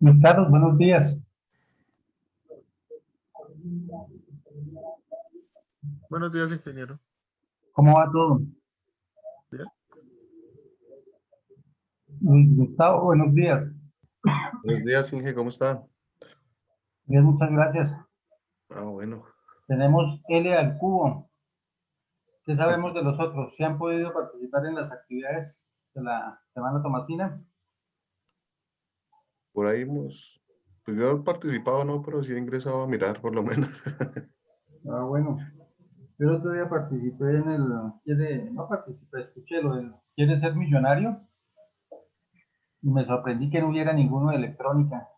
Luis Carlos, buenos días. Buenos días, ingeniero. ¿Cómo va todo? Bien. Luis Gustavo, buenos días. Buenos días, Inge, ¿cómo está? Bien, muchas gracias. Bueno. Tenemos L al cubo. ¿Qué sabemos de los otros? ¿Se han podido participar en las actividades de la Semana Tomasina? Por ahí pues yo he participado, no, pero sí he ingresado a mirar, por lo menos. Bueno. Yo el otro día participé en no participé, escuché lo del ¿Quiere ser millonario? Y me sorprendí que no hubiera ninguno de electrónica.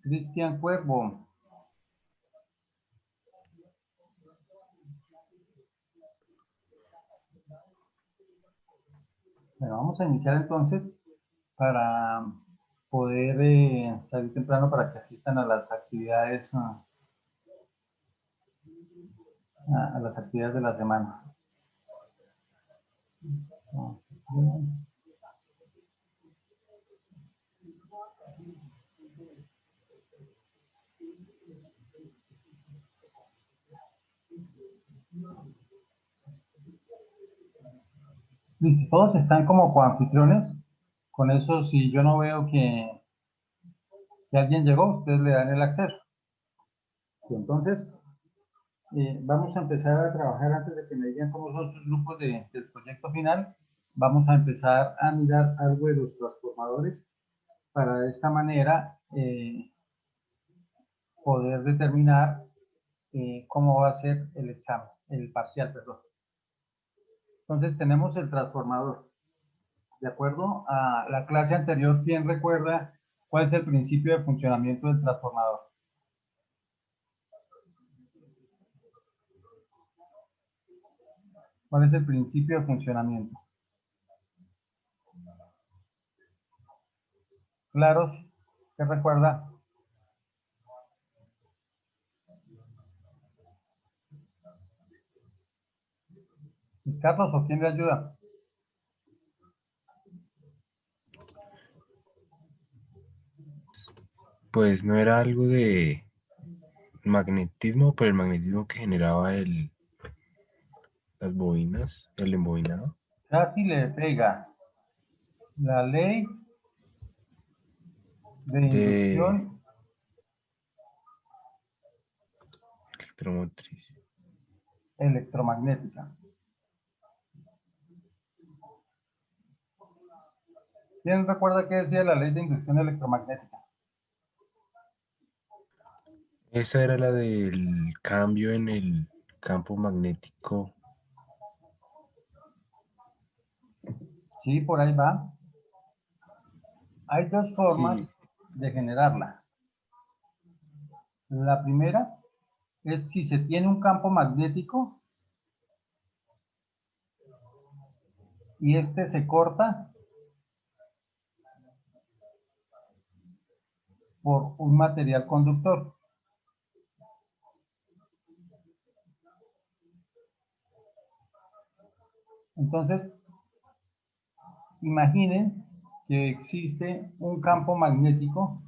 Cristian Cuervo. Bueno, vamos a iniciar entonces para poder salir temprano para que asistan a las actividades, a las actividades de la semana. Listo, todos están como coanfitriones. Con eso, si yo no veo que alguien llegó, ustedes le dan el acceso. Y entonces, vamos a empezar a trabajar antes de que me digan cómo son sus grupos del proyecto final. Vamos a empezar a mirar algo de los transformadores para de esta manera poder determinar cómo va a ser el examen, el parcial, perdón. Entonces tenemos el transformador. De acuerdo a la clase anterior, ¿quién recuerda cuál es el principio de funcionamiento del transformador? ¿Cuál es el principio de funcionamiento? ¿Claros? ¿Qué recuerda? ¿Luis Carlos o quién le ayuda? Pues no era algo de magnetismo, pero el magnetismo que generaba las bobinas, el embobinado. Casi le pega. La ley de De inducción electromotriz. electromagnética. ¿Quién recuerda qué decía la ley de inducción electromagnética? Esa era la del cambio en el campo magnético. Sí, por ahí va. Hay dos formas Sí, de generarla. La primera es si se tiene un campo magnético y este se corta por un material conductor. Entonces, imaginen que existe un campo magnético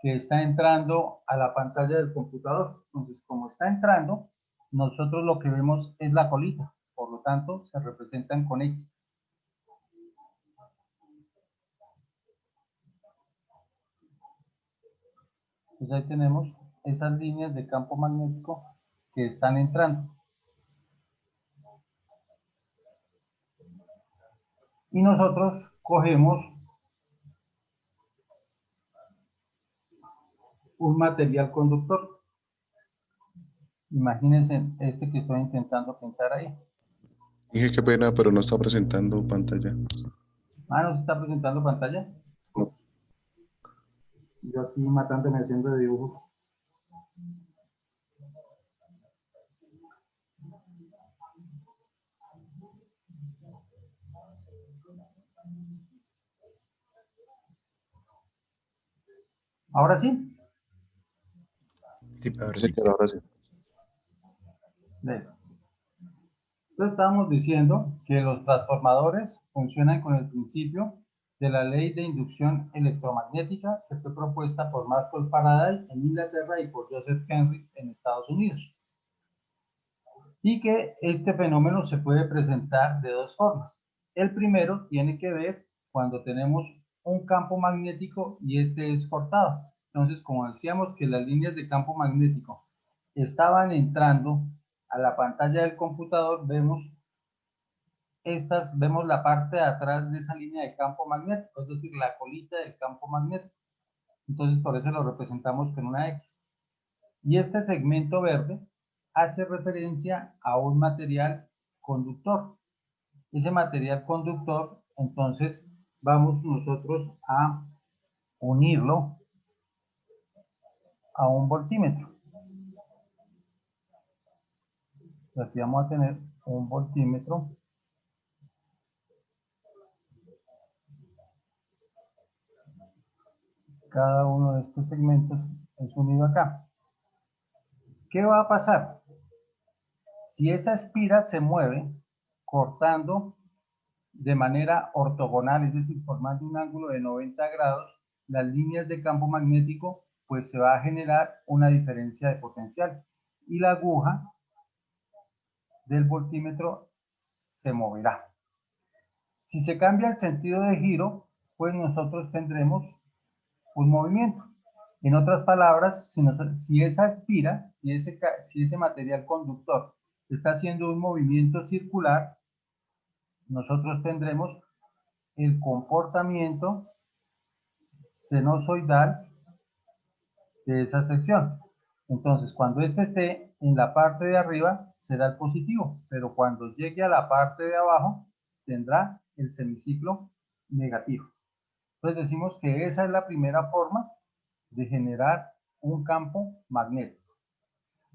que está entrando a la pantalla del computador. Entonces, como está entrando, nosotros lo que vemos es la colita. Por lo tanto, se representan con X. Entonces ahí tenemos esas líneas de campo magnético que están entrando. y nosotros cogemos un material conductor. Imagínense este que estoy intentando pintar ahí. Dije qué pena, pero no está presentando pantalla. Ah, ¿no se está presentando pantalla? No. Yo aquí matándome haciendo de dibujo. Ahora sí. Sí, ahora Sí, sí. pero ahora sí. Entonces estábamos diciendo que los transformadores funcionan con el principio de la ley de inducción electromagnética que fue propuesta por Maxwell Faraday en Inglaterra y por Joseph Henry en Estados Unidos. Y que este fenómeno se puede presentar de dos formas. El primero tiene que ver cuando tenemos un campo magnético y este es cortado. Entonces, como decíamos que las líneas de campo magnético estaban entrando a la pantalla del computador, vemos la parte de atrás de esa línea de campo magnético, es decir, la colita del campo magnético. Entonces, por eso lo representamos con una X. Y este segmento verde hace referencia a un material conductor. Ese material conductor, entonces, vamos nosotros a unirlo a un voltímetro. Aquí vamos a tener un voltímetro. Cada uno de estos segmentos es unido acá. ¿Qué va a pasar? Si esa espira se mueve cortando de manera ortogonal, es decir, formando un ángulo de 90 grados, las líneas de campo magnético, pues se va a generar una diferencia de potencial y la aguja del voltímetro se moverá. Si se cambia el sentido de giro, pues nosotros tendremos un movimiento. En otras palabras, si esa espira, si ese material conductor está haciendo un movimiento circular, nosotros tendremos el comportamiento sinusoidal de esa sección. Entonces, cuando este esté en la parte de arriba, será el positivo, pero cuando llegue a la parte de abajo, tendrá el semiciclo negativo. Entonces decimos que esa es la primera forma de generar un campo magnético.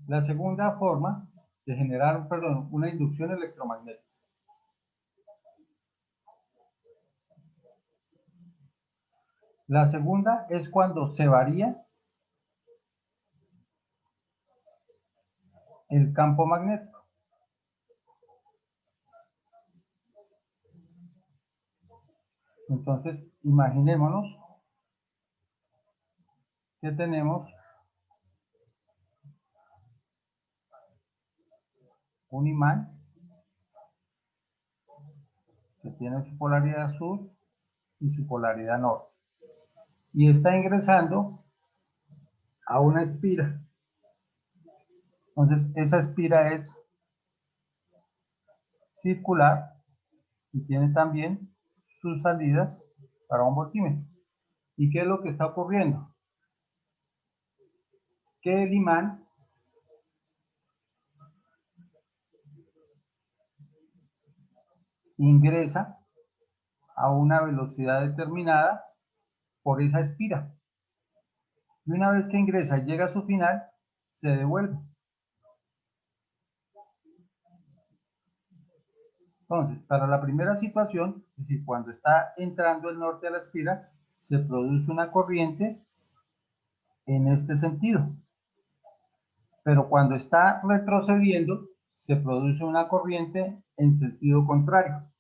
La segunda forma de generar, perdón, una inducción electromagnética. La segunda es cuando se varía el campo magnético. Entonces, imaginémonos que tenemos un imán que tiene su polaridad sur y su polaridad norte. Y está ingresando a una espira. Entonces, esa espira es circular y tiene también sus salidas para un voltímetro. ¿Y qué es lo que está ocurriendo? Que el imán ingresa a una velocidad determinada por esa espira. Y una vez que ingresa y llega a su final, se devuelve. Entonces, para la primera situación, es decir, cuando está entrando el norte a la espira, se produce una corriente en este sentido. Pero cuando está retrocediendo, se produce una corriente en sentido contrario.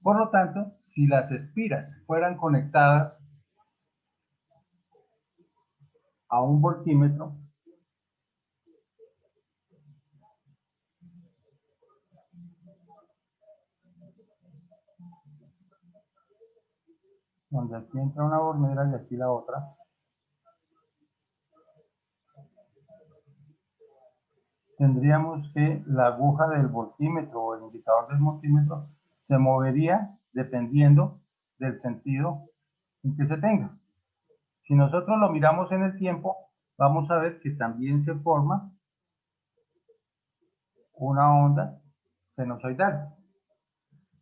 Por lo tanto, si las espiras fueran conectadas a un voltímetro, donde aquí entra una bornera y aquí la otra, tendríamos que la aguja del voltímetro o el indicador del multímetro se movería dependiendo del sentido en que se tenga. Si nosotros lo miramos en el tiempo, vamos a ver que también se forma una onda sinusoidal,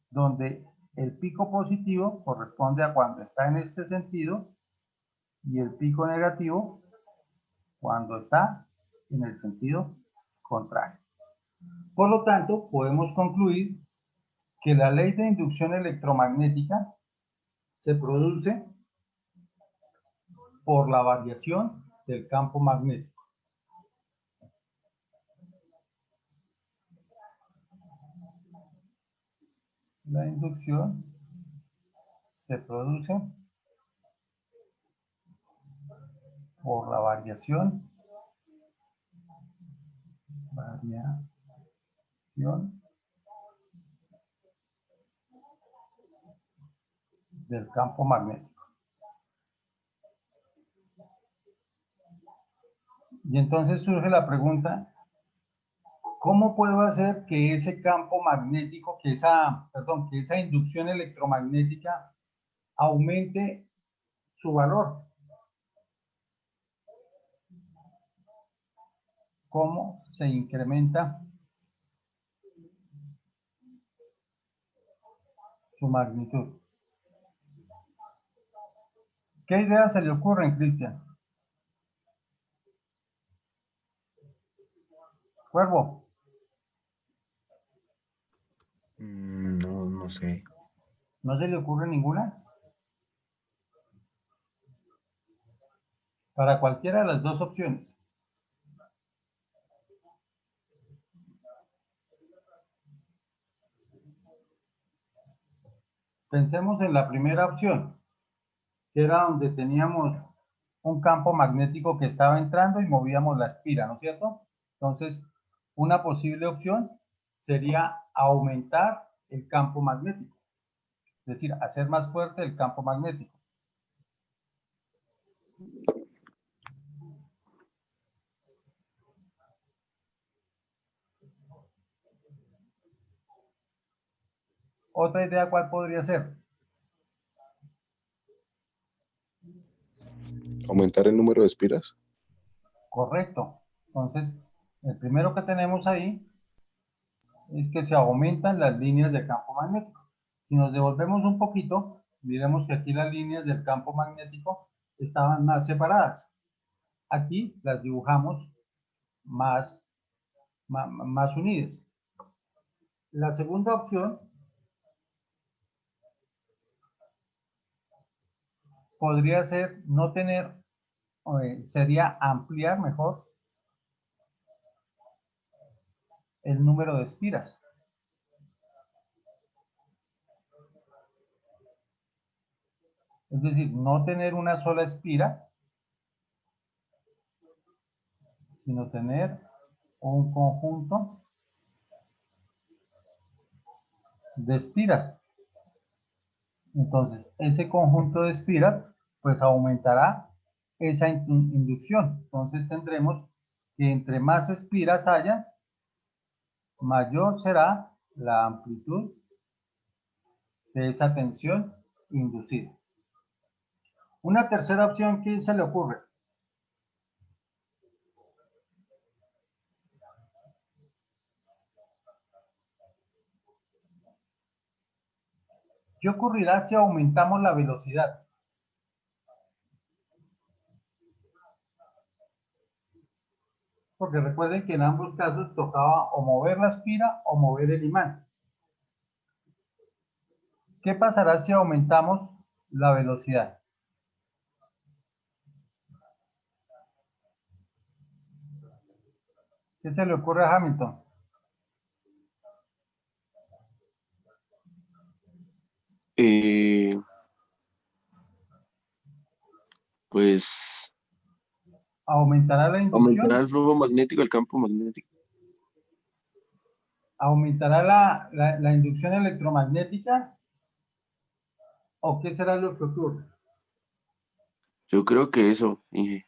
donde el pico positivo corresponde a cuando está en este sentido y el pico negativo cuando está en el sentido contrario. Por lo tanto, podemos concluir que la ley de inducción electromagnética se produce por la variación del campo magnético. La inducción se produce por la variación del campo magnético. Y entonces surge la pregunta, ¿cómo puedo hacer que ese campo magnético, que esa inducción electromagnética aumente su valor? ¿Cómo se incrementa su magnitud? ¿Qué ideas se le ocurren, Cristian? Cuervo. No, no sé. ¿No se le ocurre ninguna? Para cualquiera de las dos opciones. Pensemos en la primera opción, que era donde teníamos un campo magnético que estaba entrando y movíamos la espira, ¿no es cierto? Entonces, una posible opción sería aumentar el campo magnético, es decir, hacer más fuerte el campo magnético. Otra idea, ¿cuál podría ser? Aumentar el número de espiras. Correcto. Entonces, el primero que tenemos ahí es que se aumentan las líneas de campo magnético. Si nos devolvemos un poquito, miremos que aquí las líneas del campo magnético estaban más separadas. Aquí las dibujamos más unidas. La segunda opción podría ser no tener, sería ampliar mejor el número de espiras. Es decir, no tener una sola espira, sino tener un conjunto de espiras. Entonces, ese conjunto de espiras, pues aumentará esa inducción. Entonces tendremos que entre más espiras haya, mayor será la amplitud de esa tensión inducida. Una tercera opción, ¿qué se le ocurre? ¿Qué ocurrirá si aumentamos la velocidad? Porque recuerden que en ambos casos tocaba o mover la espira o mover el imán. ¿Qué pasará si aumentamos la velocidad? ¿Qué se le ocurre a Hamilton? Pues ¿Aumentará la aumentará inducción? el flujo magnético, el campo magnético. ¿Aumentará la inducción electromagnética? ¿O qué será lo que ocurre? Yo creo que eso, Inge.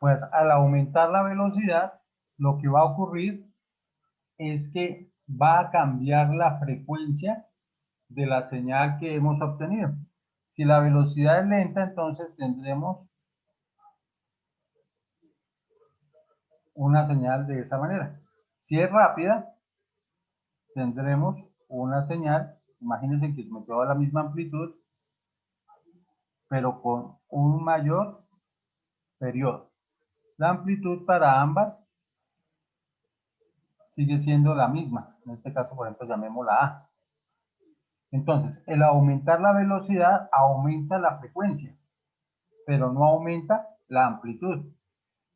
Pues al aumentar la velocidad, lo que va a ocurrir es que va a cambiar la frecuencia de la señal que hemos obtenido. Si la velocidad es lenta, entonces tendremos una señal de esa manera. Si es rápida, tendremos una señal, imagínense que me quedó a la misma amplitud, pero con un mayor periodo. La amplitud para ambas sigue siendo la misma. En este caso, por ejemplo, llamémosla A. Entonces, el aumentar la velocidad aumenta la frecuencia, pero no aumenta la amplitud.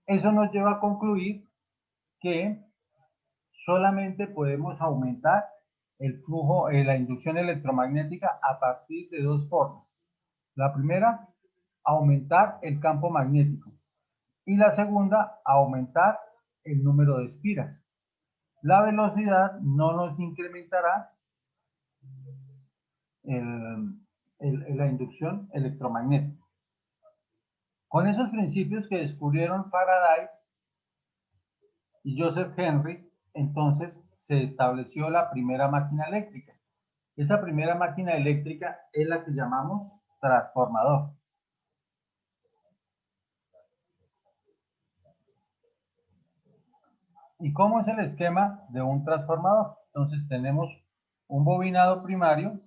Eso nos lleva a concluir que solamente podemos aumentar el flujo, la inducción electromagnética a partir de dos formas. La primera, aumentar el campo magnético. Y la segunda, aumentar el número de espiras. La velocidad no nos incrementará la inducción electromagnética. Con esos principios que descubrieron Faraday y Joseph Henry, entonces se estableció la primera máquina eléctrica. Esa primera máquina eléctrica es la que llamamos transformador. ¿Y cómo es el esquema de un transformador? Entonces tenemos un bobinado primario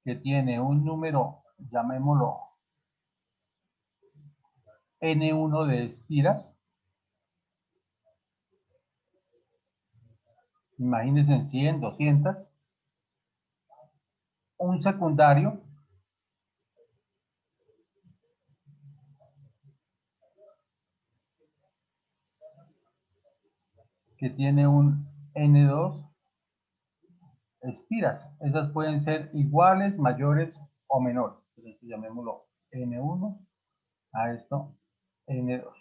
que tiene un número, llamémoslo N1 de espiras. Imagínense en 100, 200. Un secundario que tiene un N2 espiras. Esas pueden ser iguales, mayores o menores. Entonces llamémoslo N1, a esto N2.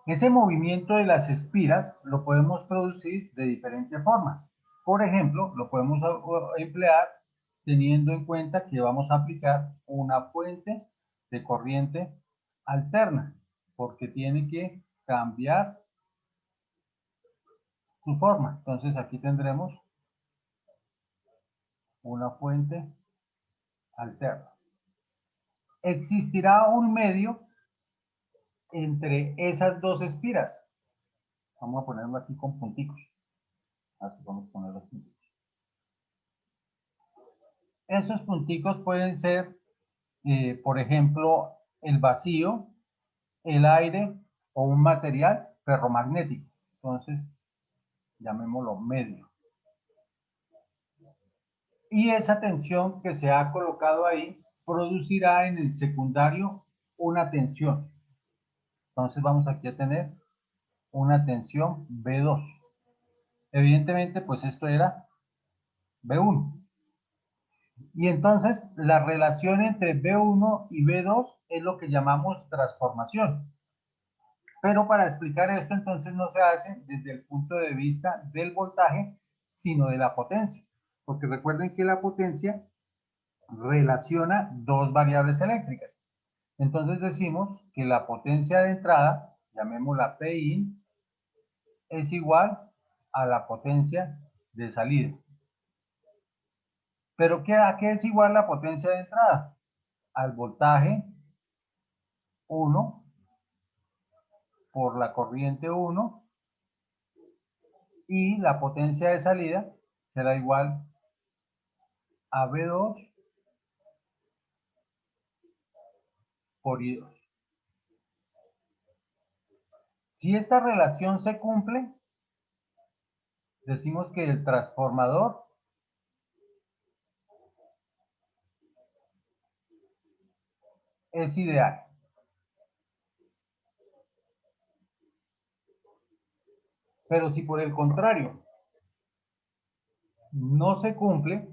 Ese movimiento de las espiras lo podemos producir de diferente forma. Por ejemplo, lo podemos emplear teniendo en cuenta que vamos a aplicar una fuente de corriente alterna, porque tiene que cambiar su forma. Entonces aquí tendremos una fuente alterna. Existirá un medio entre esas dos espiras. Vamos a ponerlo aquí con punticos. Así vamos a ponerlo así. Esos punticos pueden ser, por ejemplo, el vacío, el aire o un material ferromagnético. Entonces, llamémoslo medio. Y esa tensión que se ha colocado ahí producirá en el secundario una tensión. Entonces vamos aquí a tener una tensión B2. Evidentemente, pues esto era B1. Y entonces la relación entre B1 y B2 es lo que llamamos transformación. Pero para explicar esto, entonces no se hace desde el punto de vista del voltaje, sino de la potencia. Porque recuerden que la potencia relaciona dos variables eléctricas. Entonces decimos que la potencia de entrada, llamémosla Pin, es igual a la potencia de salida. ¿Pero a qué es igual la potencia de entrada? Al voltaje 1 por la corriente 1 y la potencia de salida será igual a V2 por I2. Si esta relación se cumple, decimos que el transformador es ideal. Pero si por el contrario no se cumple,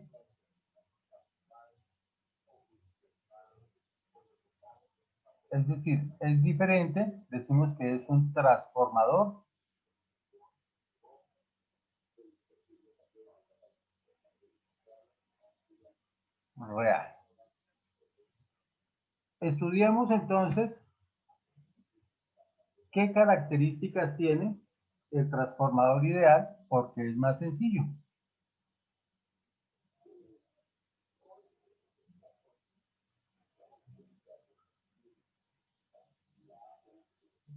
es decir, es diferente, decimos que es un transformador real. Estudiemos entonces qué características tiene el transformador ideal, porque es más sencillo.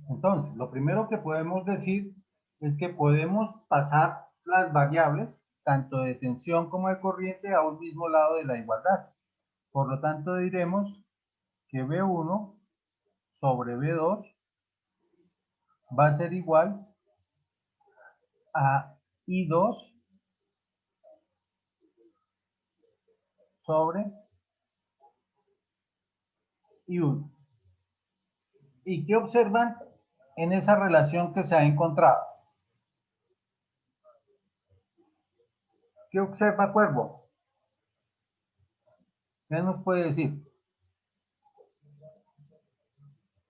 Entonces, lo primero que podemos decir es que podemos pasar las variables, tanto de tensión como de corriente, a un mismo lado de la igualdad. Por lo tanto, diremos que V1 sobre V2 va a ser igual a I2 sobre I1. ¿Y qué observan en esa relación que se ha encontrado? ¿Qué observa Cuervo? ¿Qué nos puede decir?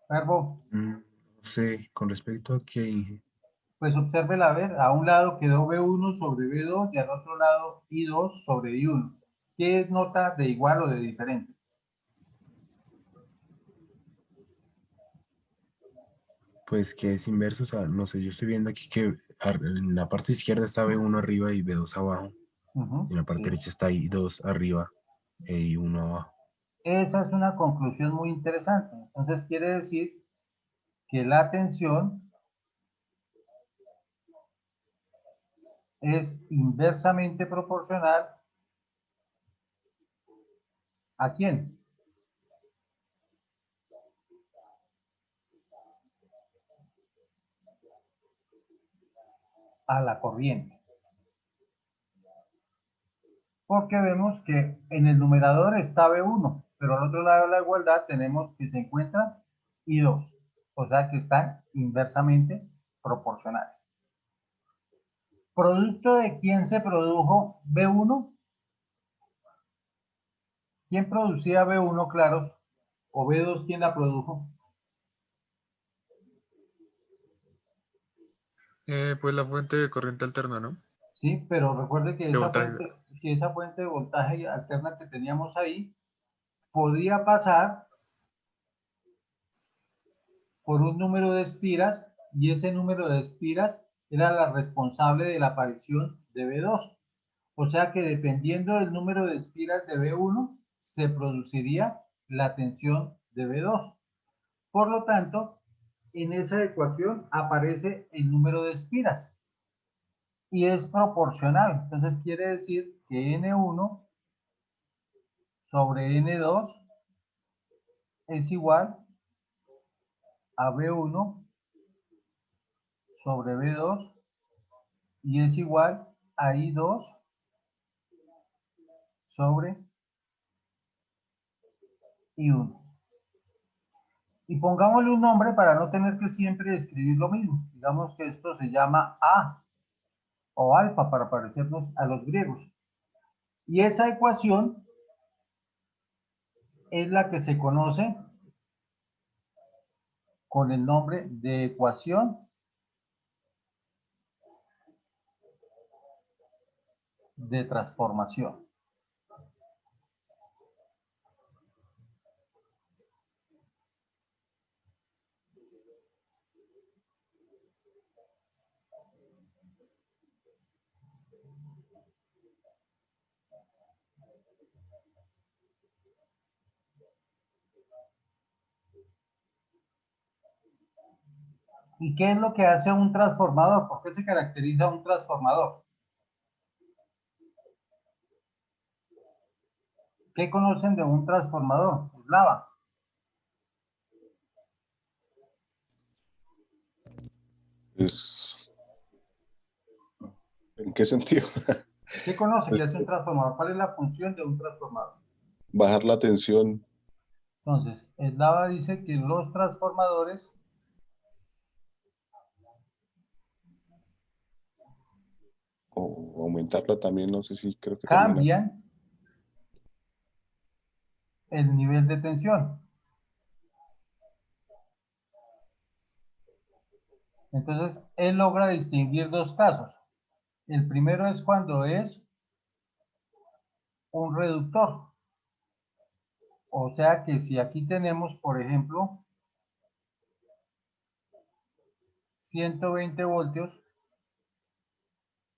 Cuervo, No sé, con respecto a que pues obsérvela a ver, a un lado quedó V1 sobre V2 y al otro lado I2 sobre I1. ¿Qué nota de igual o de diferente? pues que es inverso, o sea, no sé, yo estoy viendo aquí que en la parte izquierda está B1 arriba y B2 abajo, y en la parte Sí. derecha está I2 arriba e I1 abajo. Esa es una conclusión muy interesante. Entonces quiere decir que la tensión es inversamente proporcional ¿a quién? A la corriente. Porque vemos que en el numerador está B1, pero al otro lado de la igualdad tenemos que se encuentra I2, o sea que están inversamente proporcionales. ¿Producto de quién se produjo B1? ¿Quién producía B1, claros? ¿O B2 quién la produjo? Pues la fuente de corriente alterna, ¿no? Sí, pero recuerde que De esa voltaje. fuente, si esa fuente de voltaje alterna que teníamos ahí, podía pasar por un número de espiras y ese número de espiras era la responsable de la aparición de B2. O sea que dependiendo del número de espiras de B1 se produciría la tensión de B2. Por lo tanto, en esa ecuación aparece el número de espiras y es proporcional. Entonces quiere decir que N1 sobre N2 es igual a B1 sobre B2 y es igual a I2 sobre I1. Y pongámosle un nombre para no tener que siempre escribir lo mismo. Digamos que esto se llama A o alfa para parecernos a los griegos. Y esa ecuación es la que se conoce con el nombre de ecuación de transformación. ¿Y qué es lo que hace un transformador? ¿Por qué se caracteriza un transformador? ¿Qué conocen de un transformador? Eslava. Pues, ¿en qué sentido? ¿Qué conoce que Pues, hace un transformador? ¿Cuál es la función de un transformador? bajar la tensión Entonces, Eslava dice que los transformadores o aumentarla también, no sé si creo que también. cambian el nivel de tensión. Entonces, él logra distinguir dos casos. El primero es cuando es un reductor. O sea que si aquí tenemos, por ejemplo, 120 voltios,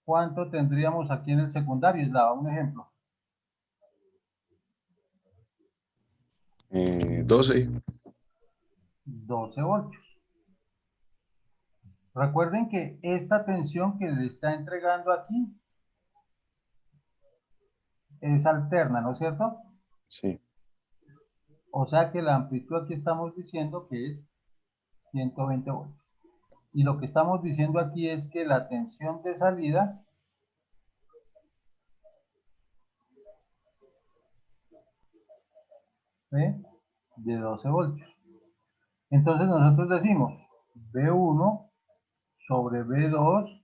¿cuánto tendríamos aquí en el secundario? Les daba un ejemplo. 12. 12 voltios. Recuerden que esta tensión que le está entregando aquí es alterna, ¿no es cierto? Sí. O sea que la amplitud aquí estamos diciendo que es 120 voltios. Y lo que estamos diciendo aquí es que la tensión de salida fue de 12 voltios. Entonces nosotros decimos B1 sobre B2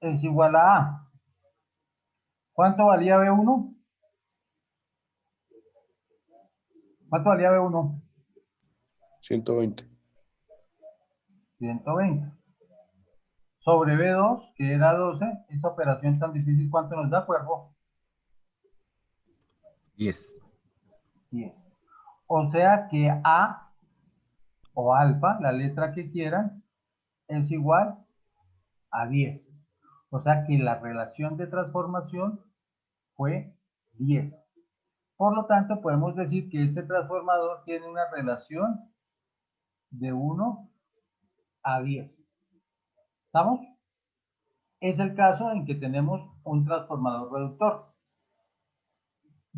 es igual a A. ¿Cuánto valía B1? ¿Cuánto valía B1? 120. 120. Sobre B2, que era 12, esa operación tan difícil, ¿cuánto nos da, Cuervo? 10. 10. O sea que A o alfa, la letra que quieran, es igual a 10. O sea que la relación de transformación fue 10. Por lo tanto, podemos decir que este transformador tiene una relación de 1 a 10. ¿Estamos? Es el caso en que tenemos un transformador reductor.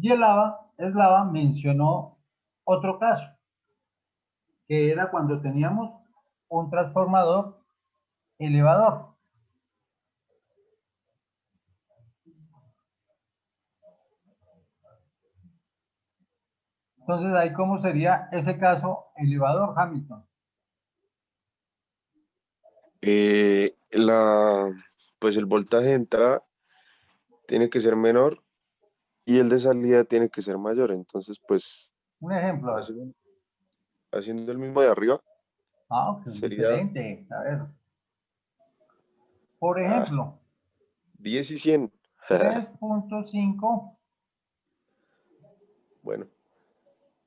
Y Eslava mencionó otro caso, que era cuando teníamos un transformador elevador. Entonces, ahí cómo sería ese caso elevador, Hamilton. Pues el voltaje de entrada tiene que ser menor y el de salida tiene que ser mayor. Entonces, pues, Un ejemplo. haciendo el mismo de arriba, Ah, que es sería diferente. A ver. Por 10 ejemplo, y 100. 3.5 Bueno,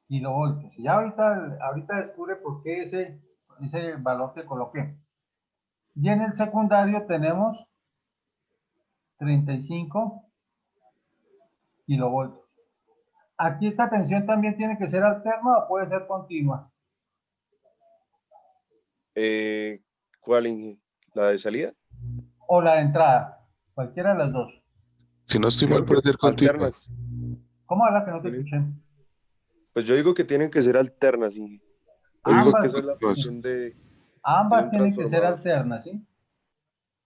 kilovoltios. Ya ahorita descubre por qué ese valor que coloqué. Y en el secundario tenemos 35 kilovoltios. Aquí esta tensión también tiene que ser alterna o puede ser continua. ¿cuál, Inge? ¿La de salida? O la de entrada. Cualquiera de las dos. Si no estoy Yo mal, digo puede que ser continua. alternas. ¿Cómo habla que no te Tienen- escuché? Pues yo digo que tienen que ser alternas, Inge. Yo digo Que Ambas, esa es la continuas. función de ambas un tienen que ser transformador. alternas, ¿sí?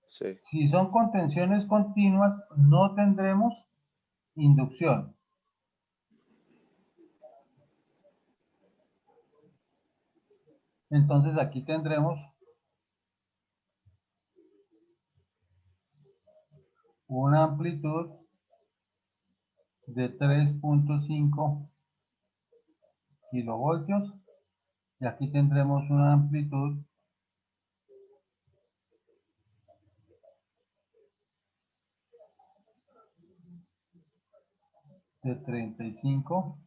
Sí. Si son con tensiones continuas, no tendremos inducción. Entonces aquí tendremos una amplitud de 3.5 kilovoltios y aquí tendremos una amplitud de 35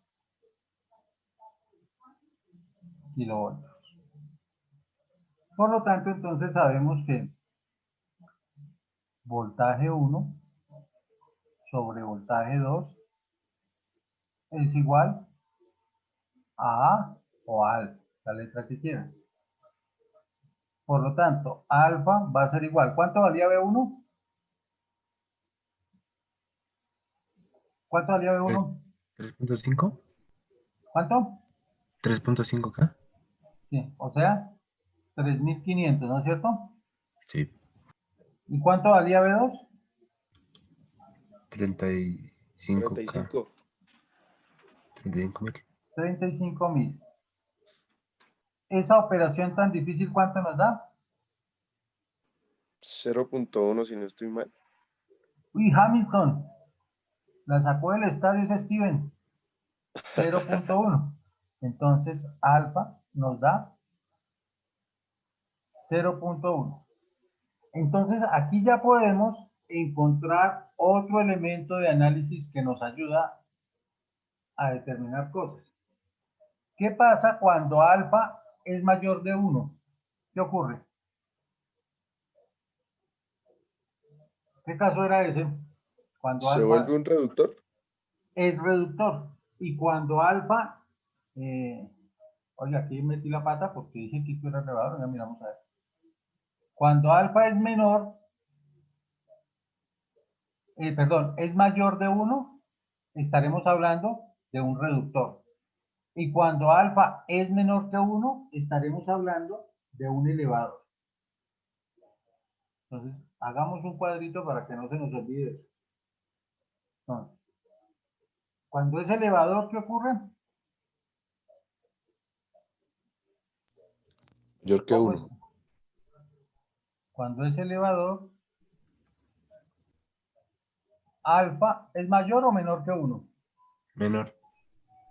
kilovoltios. Por lo tanto, entonces sabemos que voltaje 1 sobre voltaje 2 es igual a A o a alfa, la letra que quieran. Por lo tanto, alfa va a ser igual. ¿Cuánto valía B1? ¿Cuánto valía B1? 3.5. ¿Cuánto? 3.5K. Sí, o sea, 3.500, ¿no es cierto? Sí. ¿Y cuánto valía B2? 35K. 35. 35.000. 35.000. Esa operación tan difícil, ¿cuánto nos da? 0.1 si no estoy mal. Uy, Hamilton, la sacó del estadio ese Steven. 0.1. Entonces, alfa nos da 0.1. Entonces, aquí ya podemos encontrar otro elemento de análisis que nos ayuda a determinar cosas. ¿Qué pasa cuando alfa es mayor de 1? ¿Qué ocurre? ¿Qué caso era ese? Cuando ¿Se alfa vuelve un reductor? es reductor. Y cuando alfa, oye, aquí metí la pata porque dije que esto era elevador, ya miramos a ver. Cuando alfa es menor, perdón, es mayor de 1, estaremos hablando de un reductor. Y cuando alfa es menor que 1, estaremos hablando de un elevador. Entonces, hagamos un cuadrito para que no se nos olvide eso. Entonces, cuando es elevador, ¿qué ocurre? Mayor que Pongo 1. esto. Cuando es elevador, alfa es mayor o menor que 1. Menor.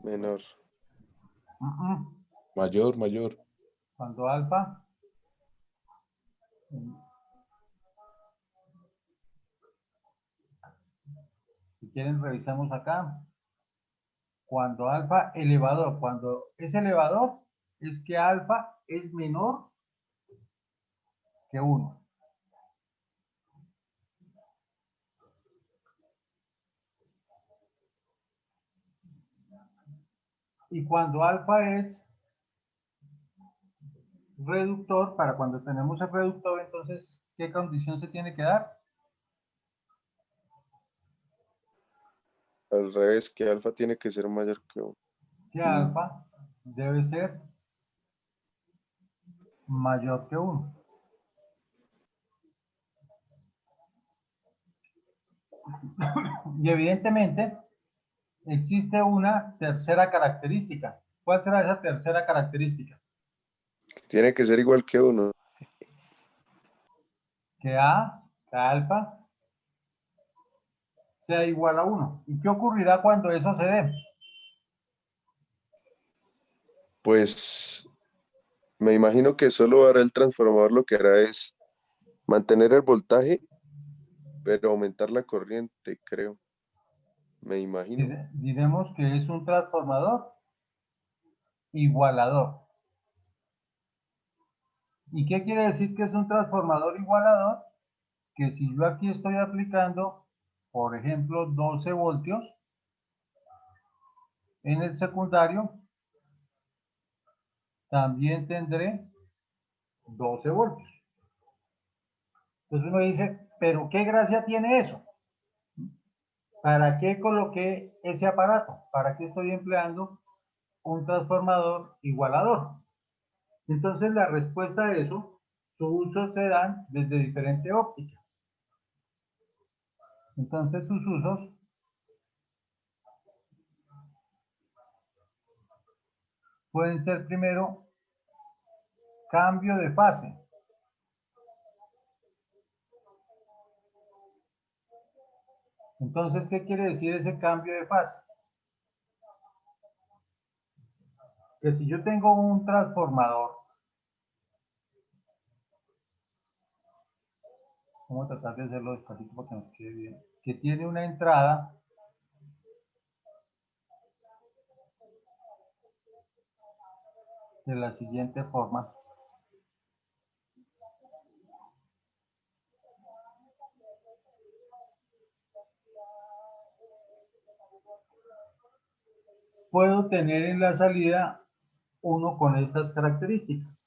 Menor. Uh-uh. Mayor, mayor. Cuando alfa, si quieren revisamos acá. Cuando alfa elevador, cuando es elevador, es que alfa es menor que 1. Y cuando alfa es reductor, para cuando tenemos el reductor, entonces, ¿qué condición se tiene que dar? Al revés, que alfa tiene que ser mayor que 1. Que alfa debe ser mayor que 1. Y evidentemente existe una tercera característica. ¿Cuál será esa tercera característica? Tiene que ser igual que 1. Que alfa sea igual a 1. ¿Y qué ocurrirá cuando eso se dé? Pues me imagino que solo ahora el transformador lo que hará es mantener el voltaje, pero aumentar la corriente, creo. Me imagino. Diremos que es un transformador igualador. ¿Y qué quiere decir que es un transformador igualador? Que si yo aquí estoy aplicando, por ejemplo, 12 voltios en el secundario, también tendré 12 voltios. Entonces uno dice, ¿pero qué gracia tiene eso? ¿Para qué coloqué ese aparato? ¿Para qué estoy empleando un transformador igualador? Entonces la respuesta a eso, su uso se dan desde diferente óptica. Entonces sus usos pueden ser primero cambio de fase. Entonces, ¿qué quiere decir ese cambio de fase? Que si yo tengo un transformador, vamos a tratar de hacerlo despacito para que nos quede bien, que tiene una entrada de la siguiente forma. Puedo tener en la salida uno con estas características.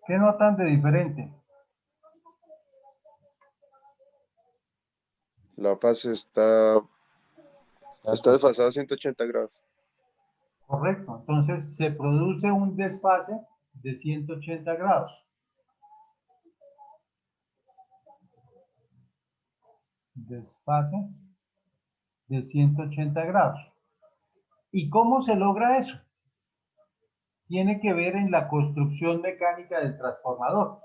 ¿Qué notan de diferente? La fase está desfasada a 180 grados. Correcto. Entonces se produce un desfase de 180 grados. Desfase de 180 grados. ¿Y cómo se logra eso? Tiene que ver en la construcción mecánica del transformador.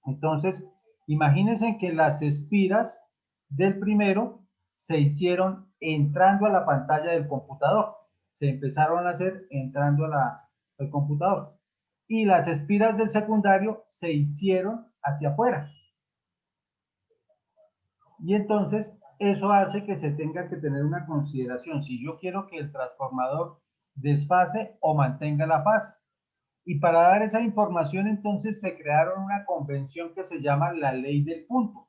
Entonces, imagínense que las espiras del primero se hicieron entrando a la pantalla del computador. Se empezaron a hacer entrando al computador. Y las espiras del secundario se hicieron hacia afuera. Y entonces eso hace que se tenga que tener una consideración. Si yo quiero que el transformador desfase o mantenga la fase. Y para dar esa información, entonces se crearon una convención que se llama la ley del punto.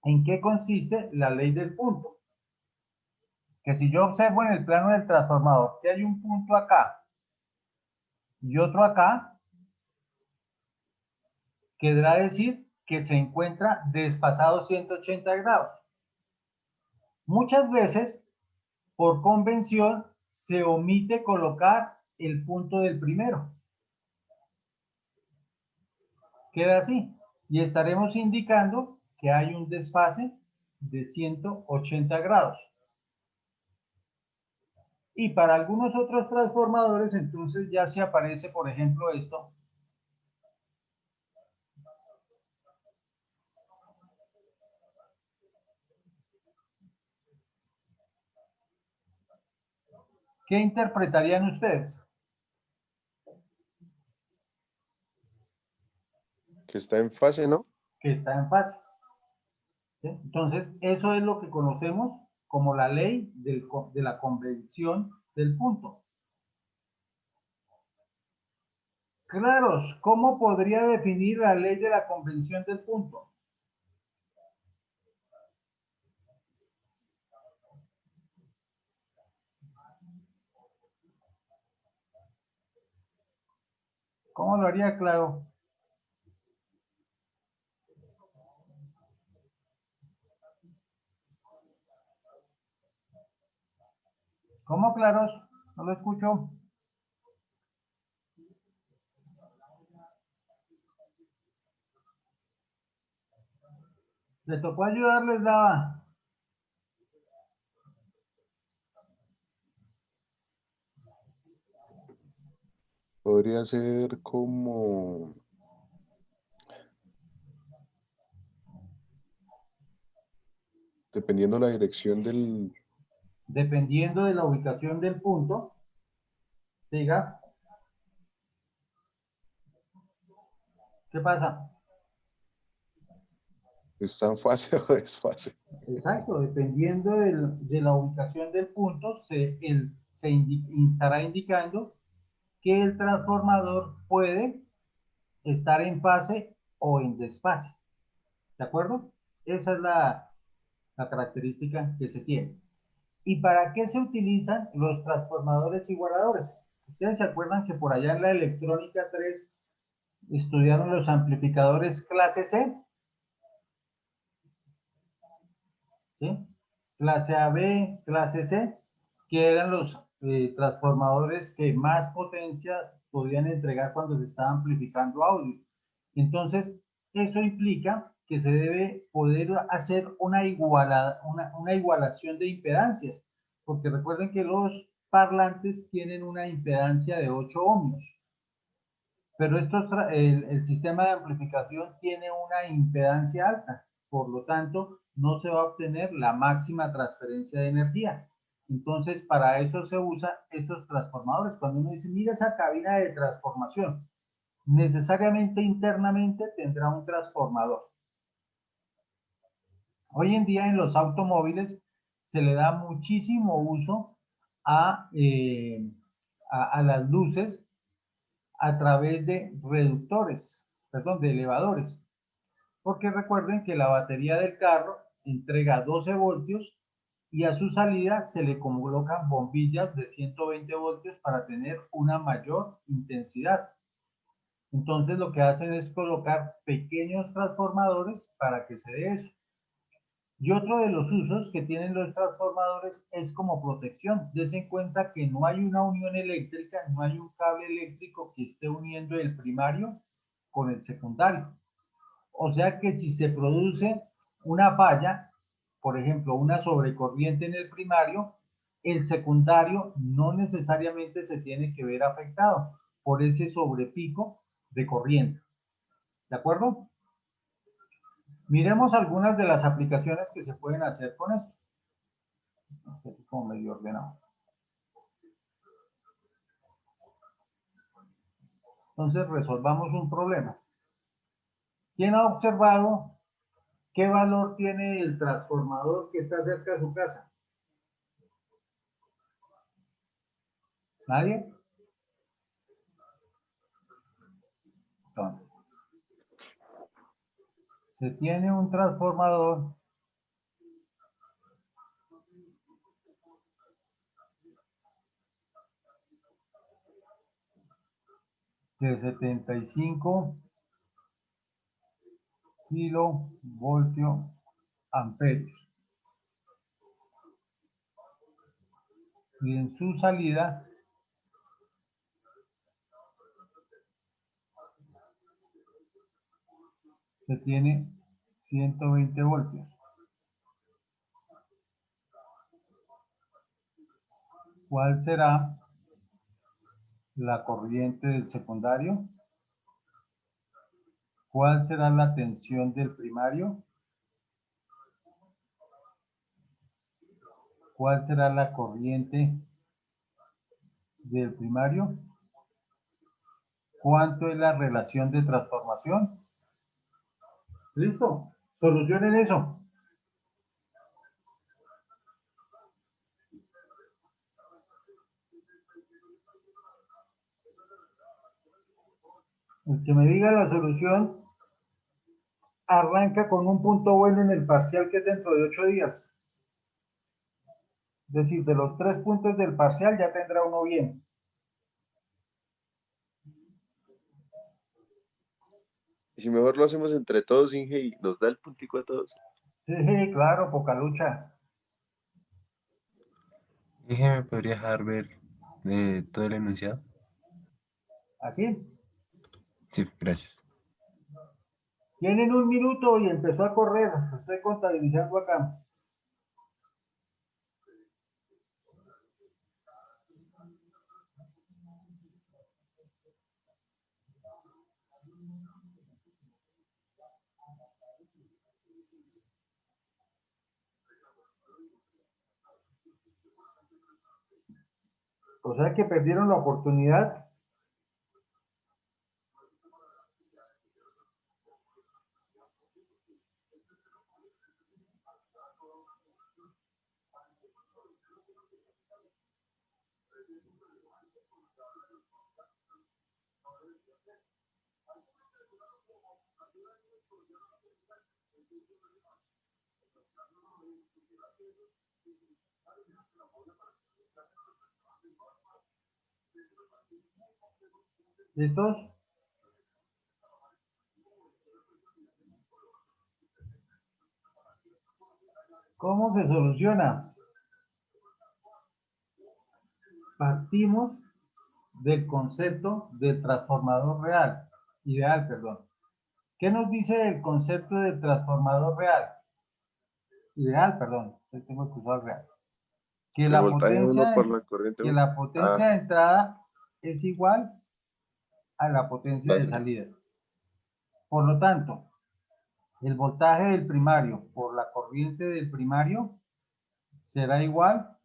¿En qué consiste la ley del punto? Que si yo observo en el plano del transformador que hay un punto acá y otro acá, querrá decir que se encuentra desfasado 180 grados. Muchas veces, por convención, se omite colocar el punto del primero. Queda así. Y estaremos indicando que hay un desfase de 180 grados. Y para algunos otros transformadores, entonces ya se aparece, por ejemplo, esto. ¿Qué interpretarían ustedes? Que está en fase, ¿no? Que está en fase. ¿Sí? Entonces, eso es lo que conocemos como la ley de la convención del punto. Claros, ¿cómo podría definir la ley de la convención del punto? ¿Cómo lo haría claro? ¿Cómo claros? No lo escucho. ¿Le tocó ayudarles, Dava? Podría ser como, dependiendo la dirección del, Dependiendo de la ubicación del punto, diga, ¿qué pasa? está en fase o desfase. Exacto, dependiendo de la ubicación del punto, se estará indicando que el transformador puede estar en fase o en desfase. ¿De acuerdo? Esa es la característica que se tiene. ¿Y para qué se utilizan los transformadores igualadores? Ustedes se acuerdan que por allá en la electrónica 3 estudiaron los amplificadores clase C, ¿sí? Clase AB, clase C, que eran los transformadores que más potencia podían entregar cuando se estaba amplificando audio. Entonces, eso implica que se debe poder hacer una igualación de impedancias, porque recuerden que los parlantes tienen una impedancia de 8 ohmios, pero el sistema de amplificación tiene una impedancia alta, por lo tanto, no se va a obtener la máxima transferencia de energía. Entonces, para eso se usan estos transformadores. Cuando uno dice, mira esa cabina de transformación, necesariamente internamente tendrá un transformador. Hoy en día en los automóviles se le da muchísimo uso a las luces a través de reductores, perdón, de elevadores. Porque recuerden que la batería del carro entrega 12 voltios y a su salida se le colocan bombillas de 120 voltios para tener una mayor intensidad. Entonces lo que hacen es colocar pequeños transformadores para que se dé eso. Y otro de los usos que tienen los transformadores es como protección. Dense en cuenta que no hay una unión eléctrica, no hay un cable eléctrico que esté uniendo el primario con el secundario. O sea que si se produce una falla, por ejemplo, una sobrecorriente en el primario, el secundario no necesariamente se tiene que ver afectado por ese sobrepico de corriente. ¿De acuerdo? Miremos algunas de las aplicaciones que se pueden hacer con esto. Esto es como medio ordenado. Entonces resolvamos un problema. ¿Quién ha observado qué valor tiene el transformador que está cerca de su casa? ¿Nadie? Entonces, se tiene un transformador de 75 kilovoltios amperios. Y en su salida se tiene 120 voltios. ¿Cuál será la corriente del secundario? ¿Cuál será la tensión del primario? ¿Cuál será la corriente del primario? ¿Cuánto es la relación de transformación? ¿Listo? Solucionen eso. El que me diga la solución arranca con un punto bueno en el parcial que es dentro de 8 días. Es decir, de los 3 puntos del parcial ya tendrá uno bien. Y si mejor lo hacemos entre todos, Inge, y nos da el puntico a todos. Sí, claro, poca lucha. Dije, ¿me podría dejar ver todo el enunciado? Así. Sí, gracias. Tienen un minuto y empezó a correr. Estoy contabilizando acá. O sea que perdieron la oportunidad. ¿Listos? ¿Cómo se soluciona? Partimos del concepto del transformador ideal, perdón. ¿Qué nos dice el concepto del transformador ideal, perdón, tengo que usar real. Que El la voltaje 1 por potencia, la corriente que 1. la Ah, potencia de entrada es igual a la potencia de básico. salida. Por lo tanto, el voltaje del primario por la corriente del primario será igual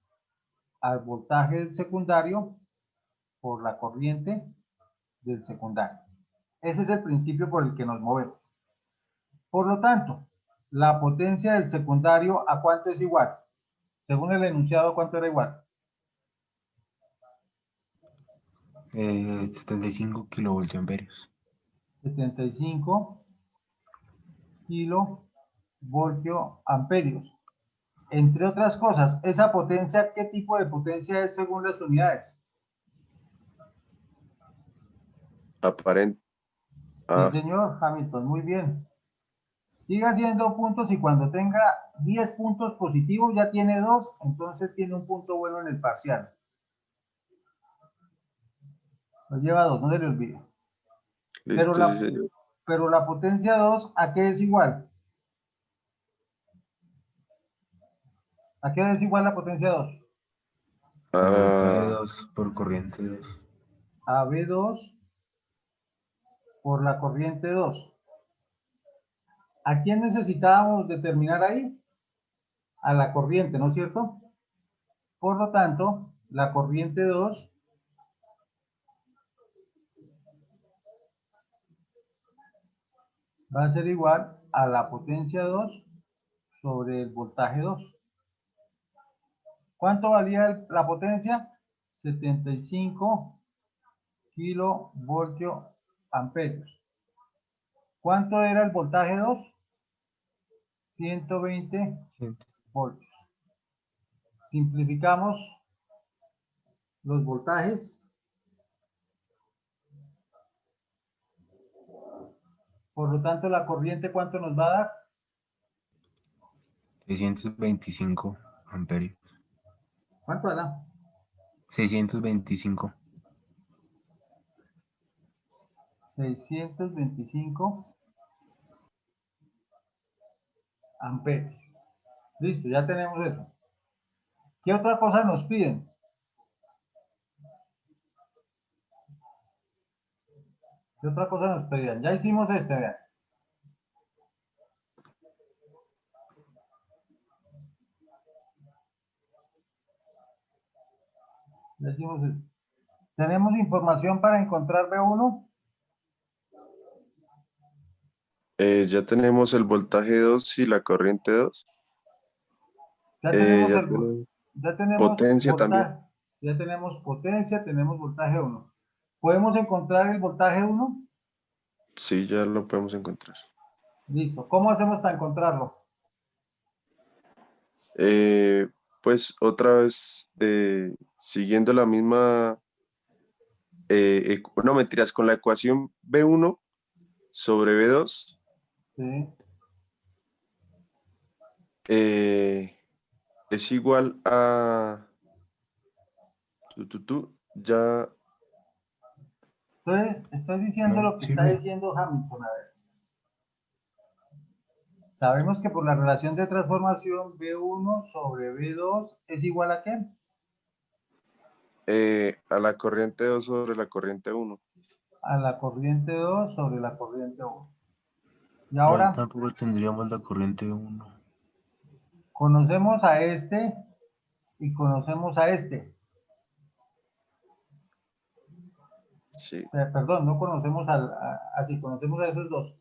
al voltaje del secundario por la corriente del secundario. Ese es el principio por el que nos movemos. Por lo tanto, la potencia del secundario, ¿a cuánto es igual? Según el enunciado, ¿cuánto era igual? 75 kilovoltios amperios. 75 kilovoltios amperios. Entre otras cosas, esa potencia, ¿qué tipo de potencia es según las unidades? Aparente. Sí, Ah, señor Hamilton, muy bien. Siga haciendo puntos y cuando tenga 10 puntos positivos ya tiene 2, entonces tiene un punto bueno en el parcial. Lo lleva 2, no se le olvide. Pero listo, sí, señor. la potencia 2, ¿a qué es igual? ¿A qué es igual la potencia 2? Ah, 2 por corriente 2. A B2 por la corriente 2. ¿A quién necesitábamos determinar ahí? A la corriente, ¿no es cierto? Por lo tanto, la corriente 2 va a ser igual a la potencia 2 sobre el voltaje 2. ¿Cuánto valía la potencia? 75 kilovoltios amperios. ¿Cuánto era el voltaje 2? 120 voltios. Simplificamos los voltajes. Por lo tanto, la corriente, ¿cuánto nos va a dar? 625 amperios. ¿Cuánto da? 625. 625 amperios. Listo, ya tenemos eso. ¿Qué otra cosa nos piden? ¿Qué otra cosa nos pedían? Ya hicimos este, vean. Ya hicimos esto. ¿Tenemos información para encontrar B1? Ya tenemos el voltaje 2 y la corriente 2. Ya tenemos Ya el tenemos ya tenemos potencia también. voltaje, ya tenemos potencia, tenemos voltaje 1. ¿Podemos encontrar el voltaje 1? Sí, ya lo podemos encontrar. Listo. ¿Cómo hacemos para encontrarlo? Pues otra vez, siguiendo la misma, no mentiras, con la ecuación B1 sobre B2, Sí. es igual a, ya, Entonces, estoy diciendo No, lo que está sirve. diciendo Hamilton. A ver. Sabemos que por la relación de transformación B1 sobre B2 es igual a ¿qué? a la corriente 2 sobre la corriente 1. A la corriente 2 sobre la corriente 1. Y Pero ahí ahora tampoco tendríamos la corriente 1. conocemos a este y conocemos a este. Sí, Perdón, no conocemos así, conocemos a esos dos.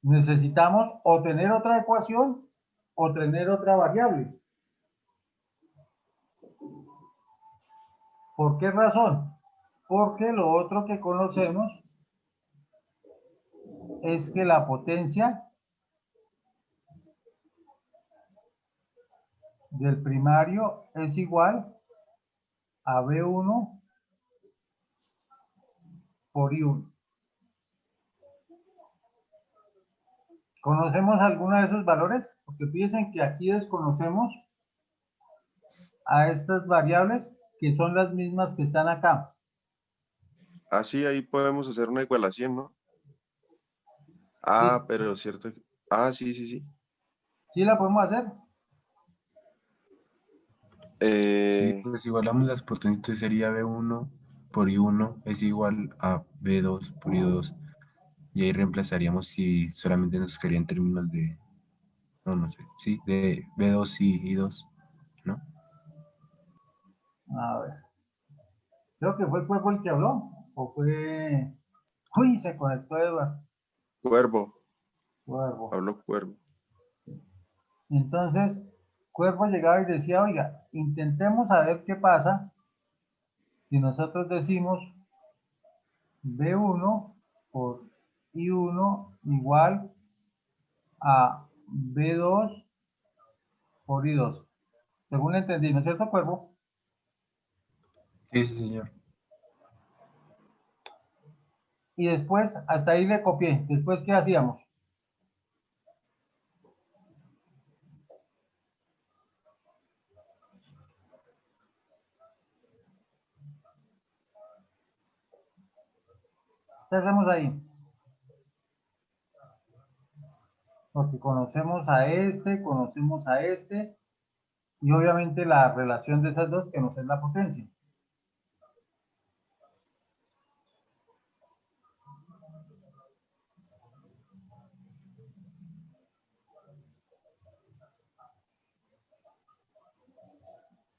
Necesitamos o tener otra ecuación o tener otra variable. ¿Por qué razón? Porque lo otro que conocemos es que la potencia del primario es igual a B1 por I1. ¿Conocemos alguno de esos valores? Porque fíjense que aquí desconocemos a estas variables que son las mismas que están acá. así ahí podemos hacer una igualación, ¿no? Sí, Pero cierto. Sí, sí, sí. sí la podemos hacer. Si Eh, pues igualamos las potencias, entonces sería B1 por I1 es igual a B2 por I2. Y ahí reemplazaríamos si solamente nos querían términos de, no sé, sí, de B2 y I2, ¿no? A ver. Creo que fue el cuerpo el que habló. O fue... Uy, se conectó Eduardo. Cuervo, Cuervo. habló Cuervo. Entonces, Cuervo llegaba y decía, oiga, intentemos saber qué pasa si nosotros decimos B1 por I1 igual a B2 por I2. Según entendí, ¿no es cierto, Cuervo? Sí, sí, señor. Y después, hasta ahí le copié. Después, ¿qué hacíamos? ¿Qué hacemos ahí? Porque conocemos a este, y obviamente la relación de esas dos que nos es la potencia.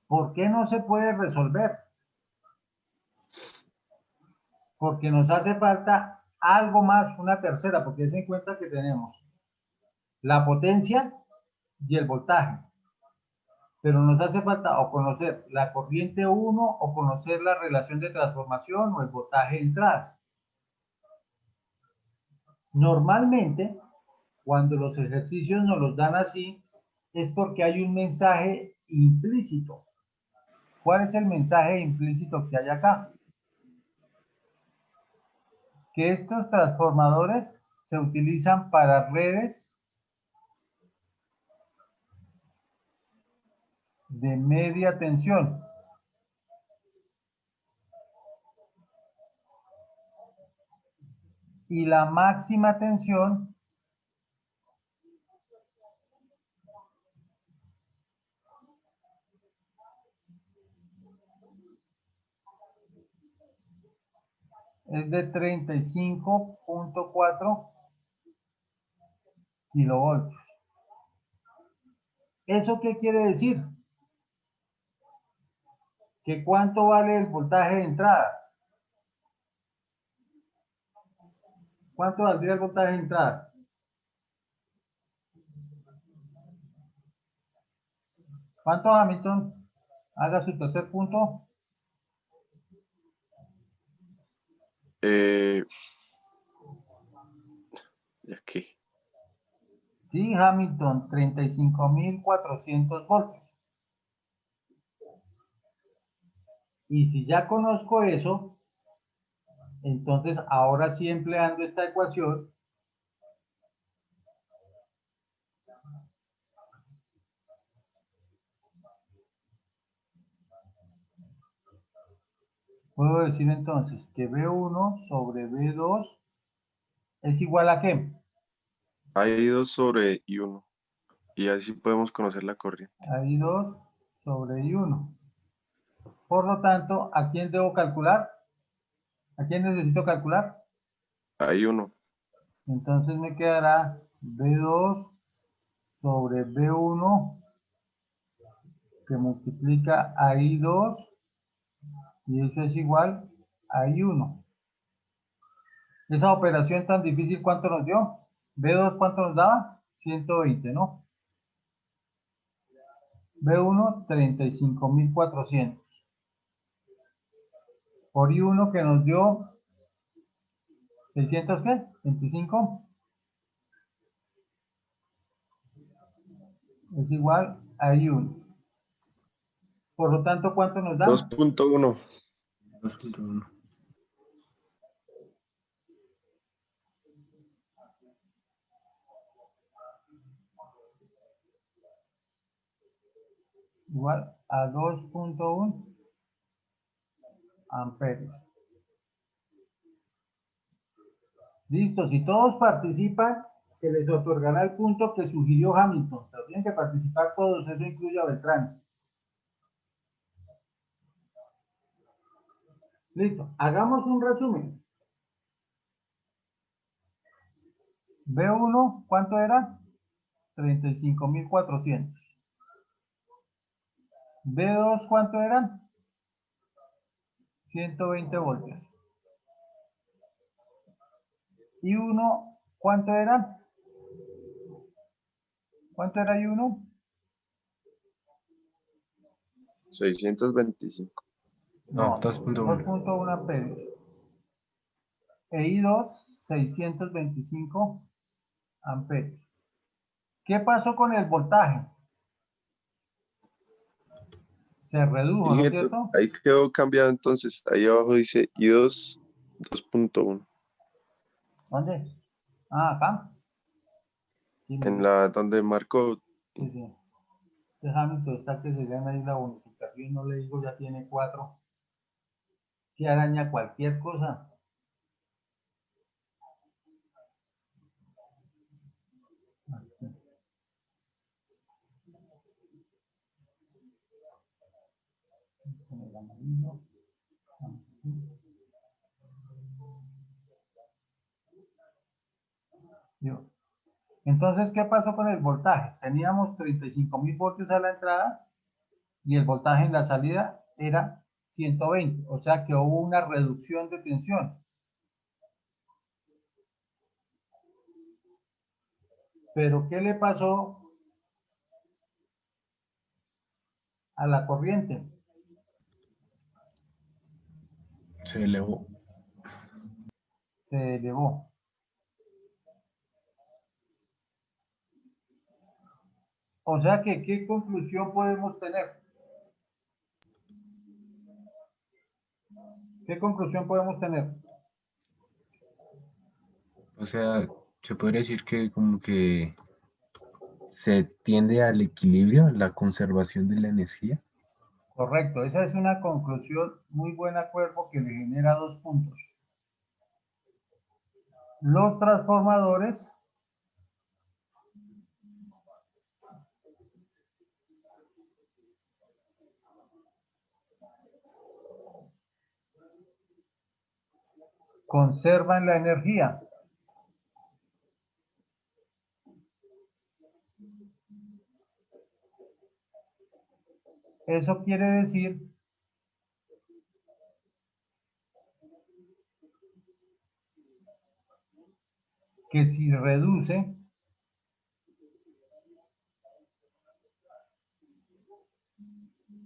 ¿Por qué no se puede resolver? Porque nos hace falta algo más, una tercera, porque es en cuenta que tenemos la potencia y el voltaje. Pero nos hace falta o conocer la corriente 1 o conocer la relación de transformación o el voltaje de entrada. Normalmente, cuando los ejercicios nos los dan así, es porque hay un mensaje implícito. ¿Cuál es el mensaje implícito que hay acá? Que estos transformadores se utilizan para redes de media tensión. Y la máxima tensión es de 35.4 kilovoltios. ¿Eso qué quiere decir? ¿Que cuánto vale el voltaje de entrada? ¿Cuánto valdría el voltaje de entrada? ¿Cuánto, Hamilton? Haga su tercer punto. ¿Y aquí? Sí, Hamilton, 35.400 voltios. Y si ya conozco eso, entonces ahora sí empleando esta ecuación, puedo decir entonces que B1 sobre B2 es igual a ¿qué? Hay 2 sobre I1. Y así podemos conocer la corriente. A I2 sobre I1. Por lo tanto, ¿a quién debo calcular? ¿A quién necesito calcular? Hay 1. Entonces me quedará B2 sobre B1 que multiplica a I2 y eso es igual a I1. Esa operación tan difícil, ¿cuánto nos dio? B2, ¿cuánto nos daba? 120, ¿no? B1, 35.400. Por I1 que nos dio 600, ¿qué? 25. Es igual a I1. Por lo tanto, ¿cuánto nos da? 2.1. 2.1. Igual a 2.1 amperios. Listo, si todos participan, se les otorgará el punto que sugirió Hamilton. Pero tienen que participar todos, eso incluye a Beltrán. Listo, hagamos un resumen. B1, ¿cuánto era? 35.400. B2, ¿cuánto eran? 120 voltios. I1, ¿cuánto era? ¿Cuánto era I1? 625. No, No, 2.1. 2.1 amperios. E I2, 625 amperios. ¿Qué pasó con el voltaje? Se redujo, ¿no es Injeto, cierto? ahí quedó cambiado entonces. Ahí abajo dice I2 2.1. ¿Dónde? Ah, acá. Sí, En la donde marcó. sí, sí. Este Hamilton está que se gana ahí la bonificación, no le digo, ya tiene 4. Si araña cualquier cosa. Aquí. Con el amarillo. Aquí. Yo. Entonces, ¿qué pasó con el voltaje? Teníamos 35.000 voltios a la entrada y el voltaje en la salida era 120, o sea que hubo una reducción de tensión. Pero ¿qué le pasó a la corriente? Se elevó. Se elevó. O sea que, ¿qué conclusión podemos tener? ¿Qué conclusión podemos tener? O sea, se podría decir que como que se tiende al equilibrio, a la conservación de la energía. Correcto, esa es una conclusión muy buena, Cuervo, que le genera 2 puntos. Los transformadores conservan la energía. Eso quiere decir que si reduce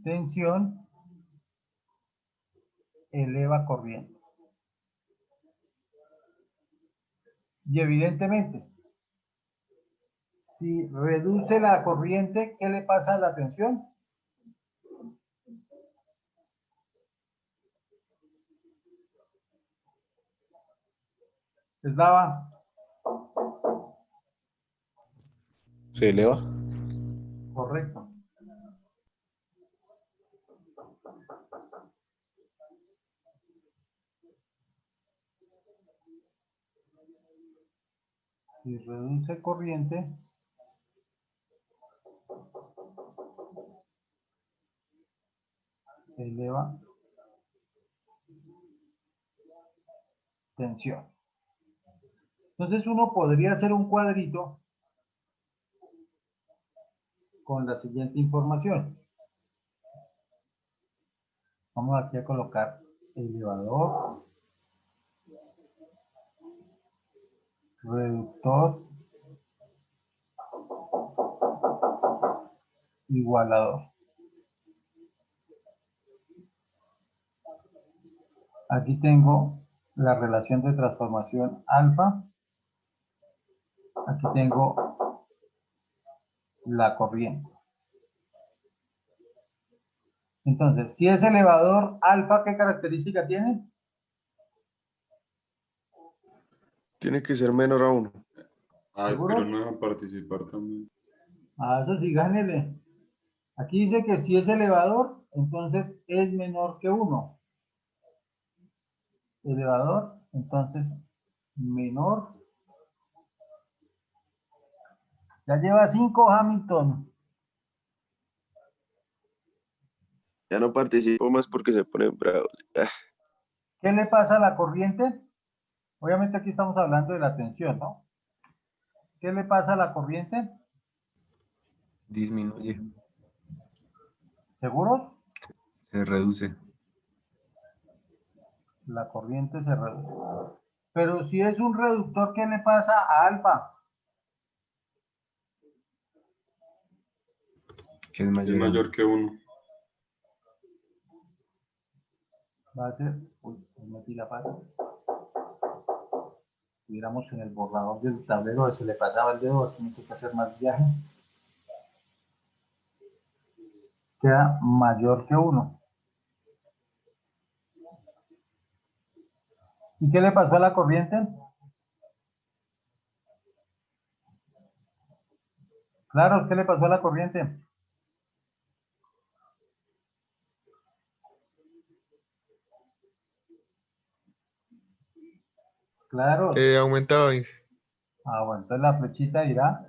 tensión, eleva corriente. Y evidentemente, si reduce la corriente, ¿qué le pasa a la tensión? Eslava, Se eleva. correcto. Si reduce corriente, eleva tensión. Entonces uno podría hacer un cuadrito con la siguiente información. Vamos aquí a colocar elevador, reductor, igualador. Aquí tengo la relación de transformación alfa. Aquí tengo la corriente. Entonces, si es elevador alfa, ¿qué característica tiene? Tiene que ser menor a 1. Ay, ¿Seguros? pero no deja participar también. Eso sí, gánele. Aquí dice que si es elevador, entonces es menor que 1. Elevador, entonces menor. Ya lleva 5 Hamilton. Ya no participo más porque se ponen bravos. Ah, ¿Qué le pasa a la corriente? Obviamente aquí estamos hablando de la tensión, ¿no? ¿Qué le pasa a la corriente? Disminuye, ¿Seguros? se reduce. La corriente se reduce. Pero si es un reductor, ¿qué le pasa a alfa? Que es Es mayor. mayor que 1. Va a ser, uy, me metí la pata. Tuviéramos en el borrador del tablero, se le pasaba el dedo, aquí me toca hacer más viaje. Queda mayor que 1. ¿Y qué le pasó a la corriente? Claro, ¿qué le pasó a la corriente? Claro. Aumentado. Bueno, entonces la flechita irá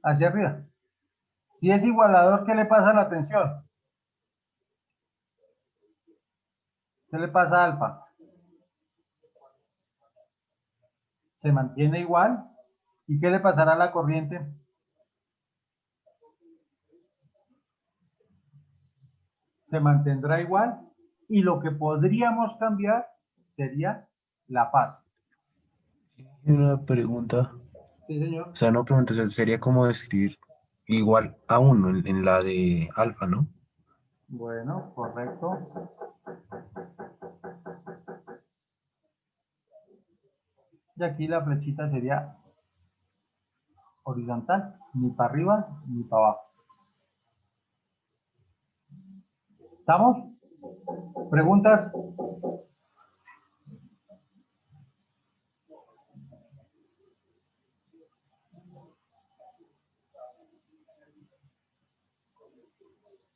hacia arriba. Si es igualador, ¿qué le pasa a la tensión? ¿Qué le pasa a alfa? Se mantiene igual. ¿Y qué le pasará a la corriente? se mantendrá igual y lo que podríamos cambiar sería la fase. Y una pregunta, Sí, señor. o sea, no pregunta, o sea, sería como escribir igual a 1 en la de alfa, ¿no? Bueno, correcto. Y aquí la flechita sería horizontal, ni para arriba ni para abajo. ¿Estamos? ¿Preguntas?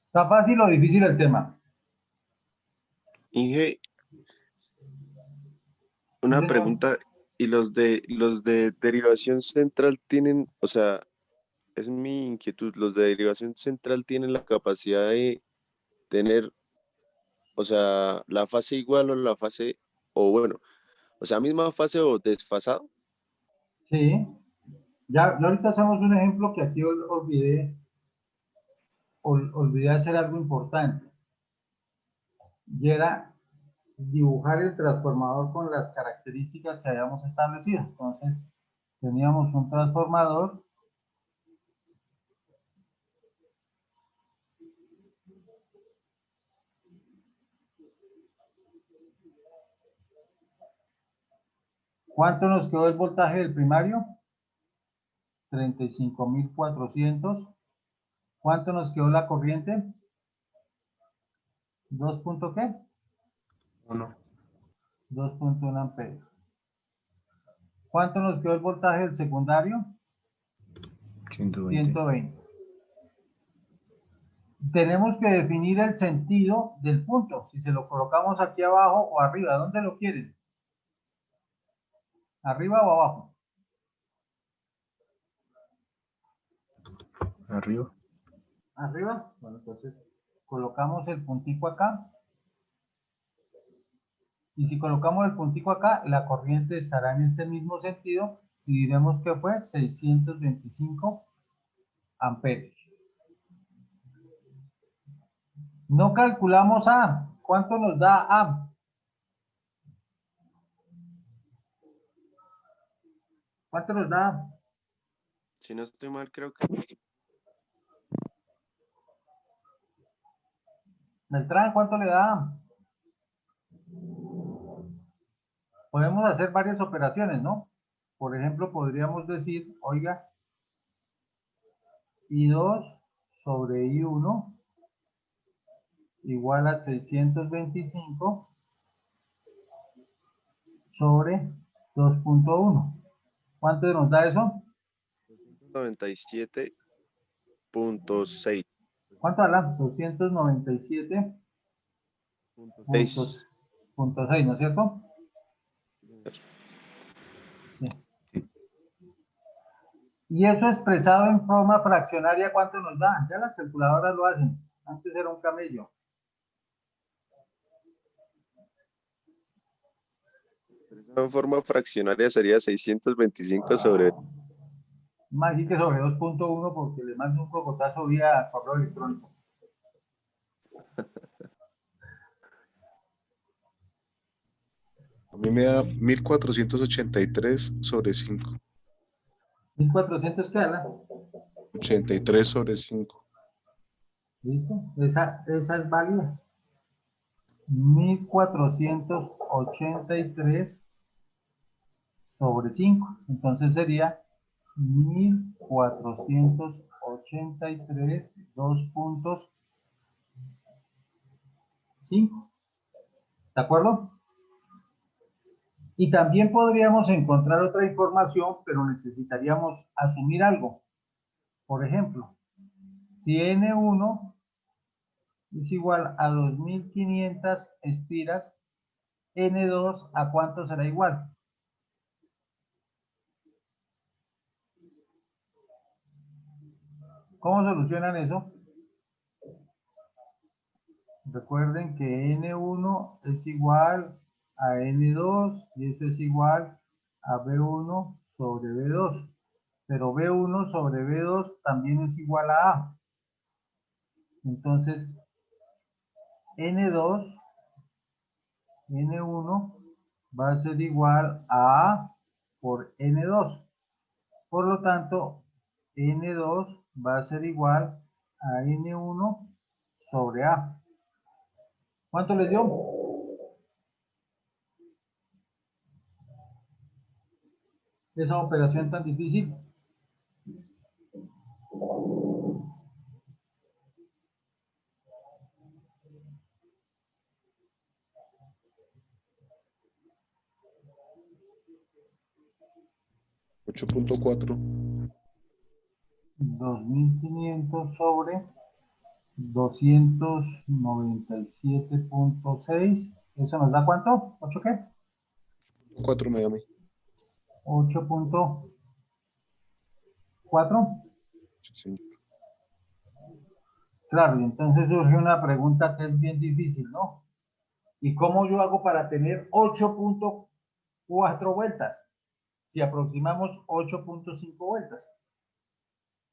¿Está fácil o difícil el tema? Inge, Sí, una señor. pregunta, ¿y los de derivación central tienen, o sea, es mi inquietud, los de derivación central tienen la capacidad de tener, o sea, la fase igual o la fase, o bueno, o sea, misma fase o desfasado? Sí. Ya ahorita hacemos un ejemplo que aquí olvidé hacer algo importante. Y era dibujar el transformador con las características que habíamos establecido. Entonces, teníamos un transformador ¿Cuánto nos quedó el voltaje del primario? 35.400. ¿Cuánto nos quedó la corriente? 2 punto ¿qué? 1, 2.1 amperes. ¿Cuánto nos quedó el voltaje del secundario? 120. 120. Tenemos que definir el sentido del punto. Si se lo colocamos aquí abajo o arriba, ¿dónde lo quieren? ¿Arriba o abajo? Arriba. Arriba. Bueno, entonces colocamos el puntico acá. Y si colocamos el puntico acá, la corriente estará en este mismo sentido y diremos que fue 625 amperes. No calculamos A. ¿Cuánto nos da A? ¿Cuánto nos da A? Si no estoy mal, creo que Beltrán, ¿cuánto le da A? Podemos hacer varias operaciones, ¿no? Por ejemplo, podríamos decir, oiga, I2 sobre I1 igual a 625 sobre 2.1. ¿Cuánto nos da eso? 97.6. ¿Cuánto habla? 297.6, 6. ¿no es cierto? Sí. Sí. Y eso expresado en forma fraccionaria, ¿cuánto nos da? Ya las calculadoras lo hacen. Antes era un camello. En forma fraccionaria sería 625 sobre... Más aquí que sobre 2.1 porque le mando un cocotazo vía correo electrónico. A mí me da 1483 sobre 5. 1400 qué habla. 83 sobre 5. ¿Listo? Esa es válida. 1483 sobre 5. Entonces sería 1483, 2.5. ¿De acuerdo? Y también podríamos encontrar otra información, pero necesitaríamos asumir algo. Por ejemplo, si N1 es igual a 2500 espiras, N2 ¿a cuánto será igual? ¿Cómo solucionan eso? Recuerden que N1 es igual a N2 y eso es igual a B1 sobre B2. Pero B1 sobre B2 también es igual a A. Entonces, N2, N1 va a ser igual a A por N2. Por lo tanto, N2 va a ser igual a N1 sobre A. ¿Cuánto les dio? Esa operación tan difícil. $8.4. 2500 sobre 297.6. ¿Eso nos da cuánto? ¿8 qué? 4 me da a mí. 8.4. Sí, señor. Claro, y entonces surge una pregunta que es bien difícil, ¿no? ¿Y cómo yo hago para tener 8.4 vueltas? Si aproximamos 8.5 vueltas.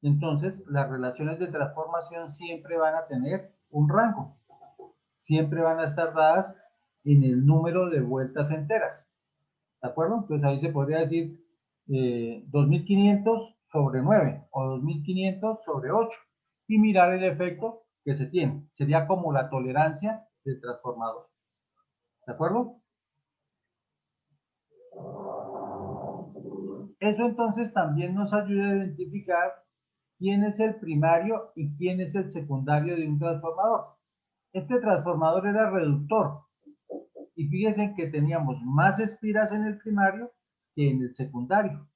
Entonces, las relaciones de transformación siempre van a tener un rango. Siempre van a estar dadas en el número de vueltas enteras. ¿De acuerdo? Entonces ahí se podría decir 2500 sobre 9 o 2500 sobre 8 y mirar el efecto que se tiene. Sería como la tolerancia del transformador. ¿De acuerdo? Eso entonces también nos ayuda a identificar quién es el primario y quién es el secundario de un transformador. Este transformador era reductor y fíjense que teníamos más espiras en el primario que en el secundario.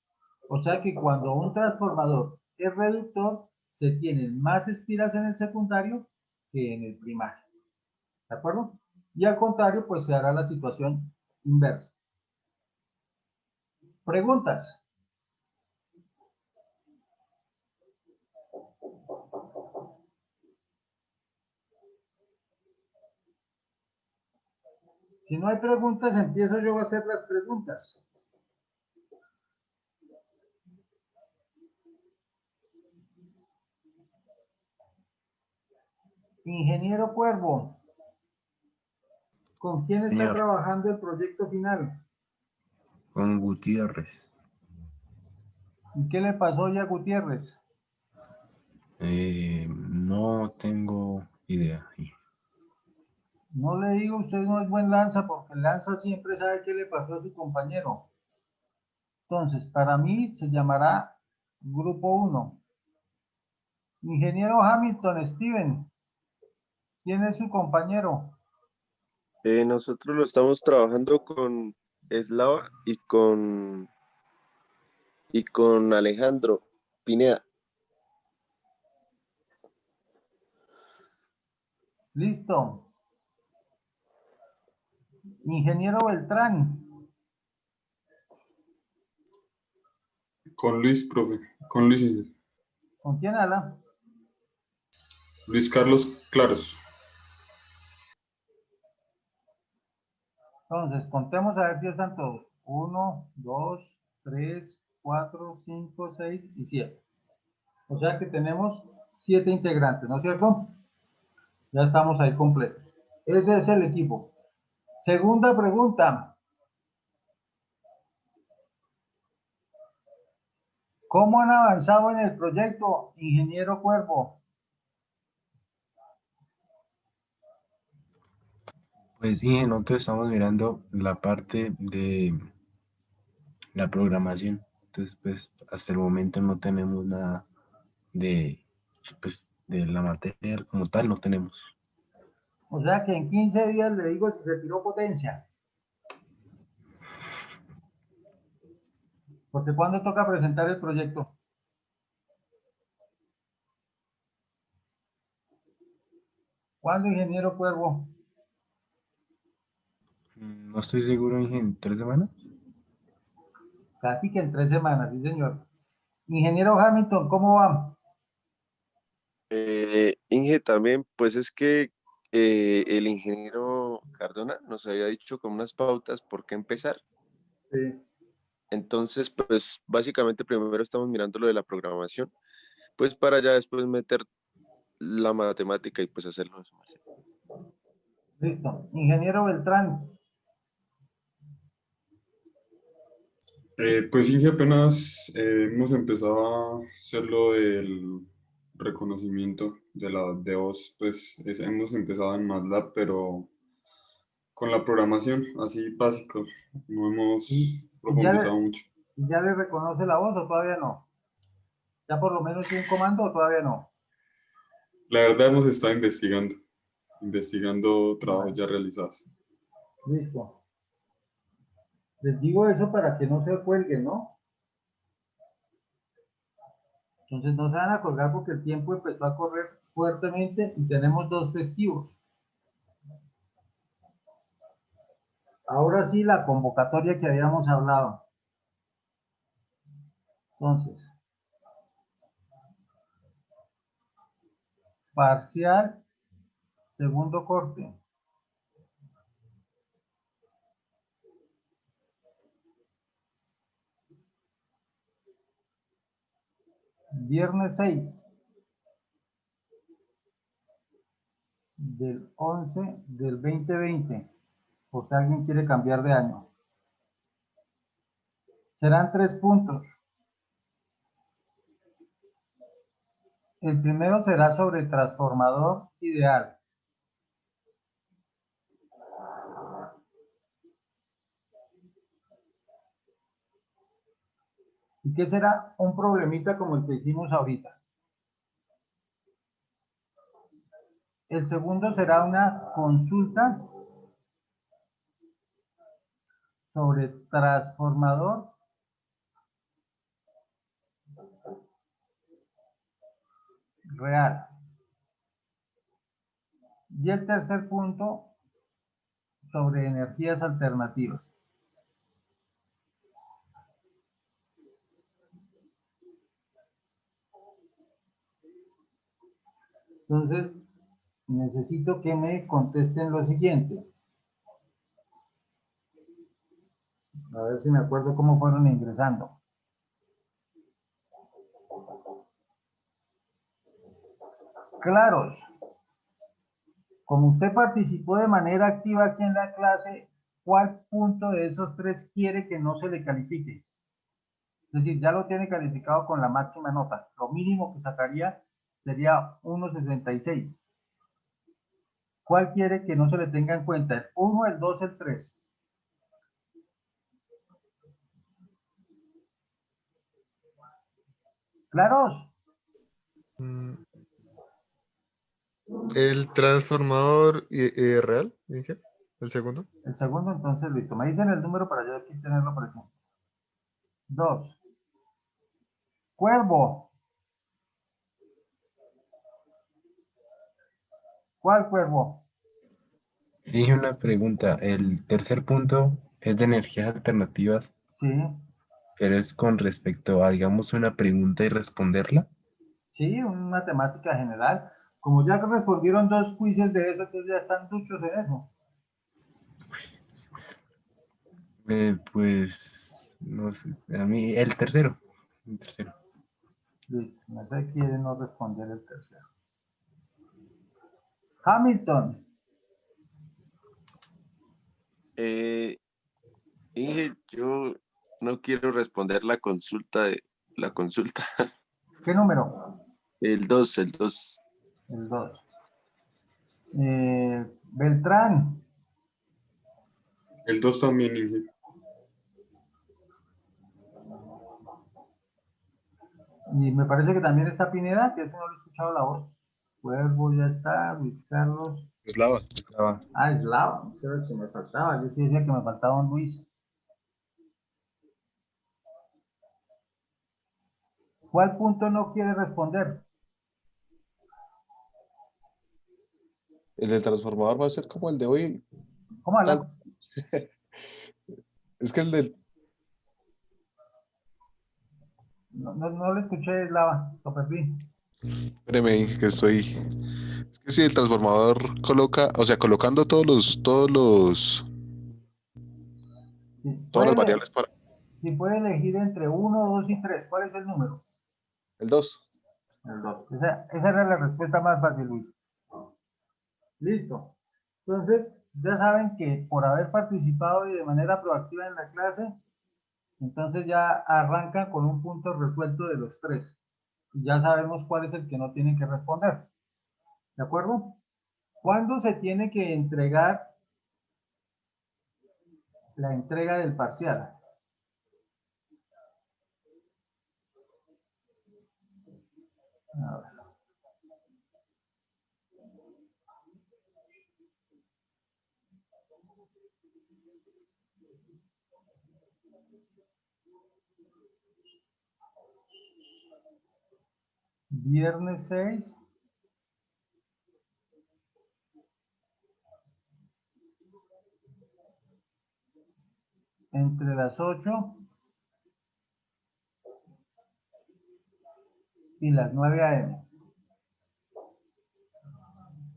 O sea que cuando un transformador es reductor, se tienen más espiras en el secundario que en el primario. ¿De acuerdo? Y al contrario, pues se hará la situación inversa. ¿Preguntas? Si no hay preguntas, empiezo yo a hacer las preguntas. Ingeniero Cuervo, ¿con quién está Señor. trabajando el proyecto final? Con Gutiérrez. ¿Y qué le pasó ya a Gutiérrez? No tengo idea. No le digo, usted no es buen lanza, porque el lanza siempre sabe qué le pasó a su compañero. Entonces, para mí se llamará Grupo 1. Ingeniero Hamilton, Steven, ¿quién es su compañero? Nosotros lo estamos trabajando con Eslava y con Alejandro Pineda. Listo. Ingeniero Beltrán, Con Luis, profe. Con Luis, señor. ¿con quién habla? Luis Carlos Claros. Entonces, contemos a ver si están todos. 1, 2, 3, 4, 5, 6 y 7. O sea que tenemos 7 integrantes, ¿no es cierto? Ya estamos ahí completos. Ese es el equipo. Segunda pregunta. ¿Cómo han avanzado en el proyecto, ingeniero Cuervo? Pues sí, nosotros estamos mirando la parte de la programación. Entonces, pues hasta el momento no tenemos nada de, pues, de la materia como tal, no tenemos. O sea que en 15 días le digo si se tiró potencia. Porque ¿cuándo toca presentar el proyecto? ¿Cuándo, ingeniero Cuervo? No estoy seguro, en 3 semanas. Casi que en 3 semanas, sí señor. Ingeniero Hamilton, ¿cómo va? Inge, también, pues es que el ingeniero Cardona nos había dicho como unas pautas por qué empezar. Sí. Entonces, pues básicamente primero estamos mirando lo de la programación, pues para ya después meter la matemática y pues hacerlo eso. Listo. Ingeniero Beltrán. Pues sí, apenas hemos empezado a hacer lo del reconocimiento de de voz, pues hemos empezado en MATLAB, pero con la programación, así básico, no hemos ¿Y ya profundizado le, mucho. ya le reconoce la voz o todavía no? ¿Ya por lo menos un comando o todavía no? La verdad hemos estado investigando trabajos Vale, ya realizados. listo. Les digo eso para que no se cuelguen, ¿no? Entonces no se van a colgar porque el tiempo empezó a correr fuertemente y tenemos 2 festivos. Ahora sí, la convocatoria que habíamos hablado. Entonces, parcial, segundo corte. Viernes 6 del 11 del 2020, por si alguien quiere cambiar de año. Serán 3 puntos. El primero será sobre el transformador ideal. ¿Y qué será? Un problemita como el que hicimos ahorita. El segundo será una consulta sobre transformador real. Y el tercer punto sobre energías alternativas. Entonces, necesito que me contesten lo siguiente. A ver si me acuerdo cómo fueron ingresando. Claros. Como usted participó de manera activa aquí en la clase, ¿cuál punto de esos 3 quiere que no se le califique? Es decir, ya lo tiene calificado con la máxima nota. Lo mínimo que sacaría sería 1.66. ¿Cuál quiere que no se le tenga en cuenta? ¿El 1, el 2, el 3? ¿Claros? Mm, El transformador real, dije. El segundo. El segundo, entonces, listo. Me dicen el número para yo aquí tenerlo presente. 2. Cuervo. ¿Cuál cuervo? Dije una pregunta. El tercer punto es de energías alternativas, Sí, pero es con respecto a, digamos, una pregunta y responderla. sí, una temática general. Como ya respondieron 2 quizzes de eso, entonces ya están duchos en eso. Pues, no sé, a mí, el tercero. El tercero. Listo, no sé quiere no responder el tercero. Hamilton. Eh, Inge, yo no quiero responder la consulta. ¿Qué número? El 2, el 2. El 2. Beltrán. El 2 también, Inge. Y me parece que también está Pineda, que ese no le he escuchado la voz. Cuervo ya está, Luis Carlos. Eslava. Estaba Ah, es Lava, ese era el que me faltaba. Yo sí decía que me faltaba un Luis. ¿Cuál punto no quiere responder? El del transformador va a ser como el de hoy. ¿Cómo Tal. habla? Es que el del... No le escuché, Lava, lo perdí. Espéreme, que estoy... Es que si el transformador coloca, o sea, colocando Si todas puede, las variables para si puede elegir entre 1, 2 y 3, ¿cuál es el número? el 2. El 2. Esa era la respuesta más fácil, Luis. Listo. Entonces, ya saben que por haber participado y de manera proactiva en la clase, entonces ya arrancan con un punto resuelto de los tres. Y ya sabemos cuál es el que no tienen que responder. ¿De acuerdo? ¿Cuándo se tiene que entregar la entrega del parcial? A ver. Viernes 6. Entre las 8 y las 9 a.m.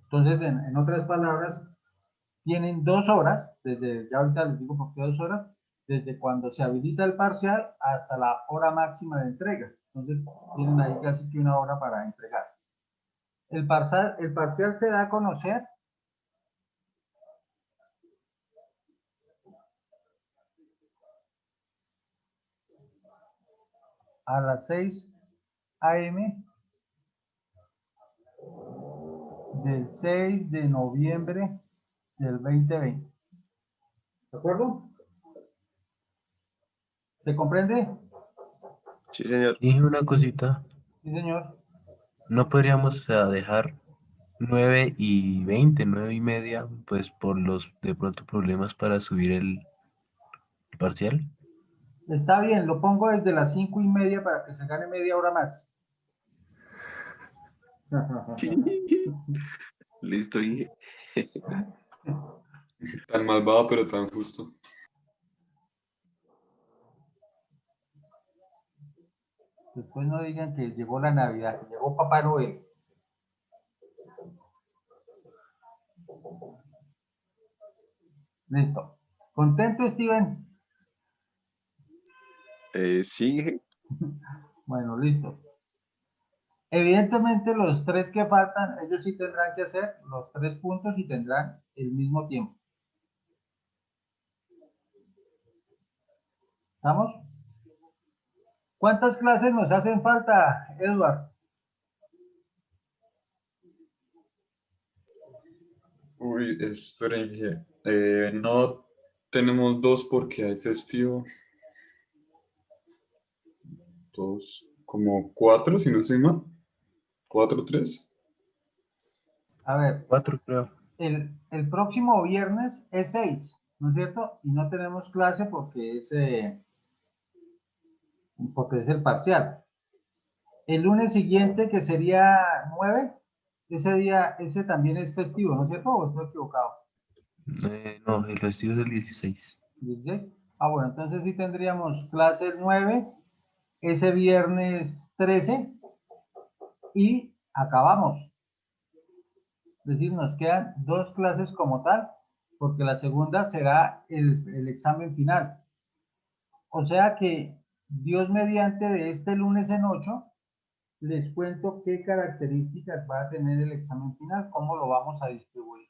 Entonces, en otras palabras, tienen 2 horas, ya ahorita les digo por qué 2 horas, desde cuando se habilita el parcial hasta la hora máxima de entrega. Entonces, tienen ahí casi que 1 hora para entregar. El parcial se da a conocer a las 6 a.m. del 6 de noviembre del 2020. ¿De acuerdo? ¿Se comprende? Sí, señor. Y una cosita, Sí, señor. no podríamos dejar 9:20, 9:30, pues por los de pronto problemas para subir el parcial. Está bien, lo pongo desde las 5:30 para que se gane media hora más. Listo, Inge. Tan malvado, pero tan justo. Después no digan que llegó la Navidad, que llegó Papá Noel. Listo. ¿Contento, Steven? Sí, Inge. Bueno, listo. Evidentemente los 3 que faltan, ellos sí tendrán que hacer los 3 puntos y tendrán el mismo tiempo. ¿Estamos? ¿Cuántas clases nos hacen falta, Edward? Uy, esperen, no tenemos 2 porque hay festivo. 2, como 4, si no estoy mal. 4, 3. A ver, 4, creo. el próximo viernes es 6, ¿no es cierto? Y no tenemos clase porque es el parcial. El lunes siguiente, que sería 9, ese día, ese también es festivo, ¿no es cierto? ¿O estoy equivocado? No, el festivo es el 16. 16. Ah, bueno, entonces sí tendríamos clase el 9, ese viernes 13 y acabamos. Es decir, nos quedan 2 clases como tal, porque la segunda será el examen final. O sea que Dios mediante de este lunes en 8 les cuento qué características va a tener el examen final, cómo lo vamos a distribuir.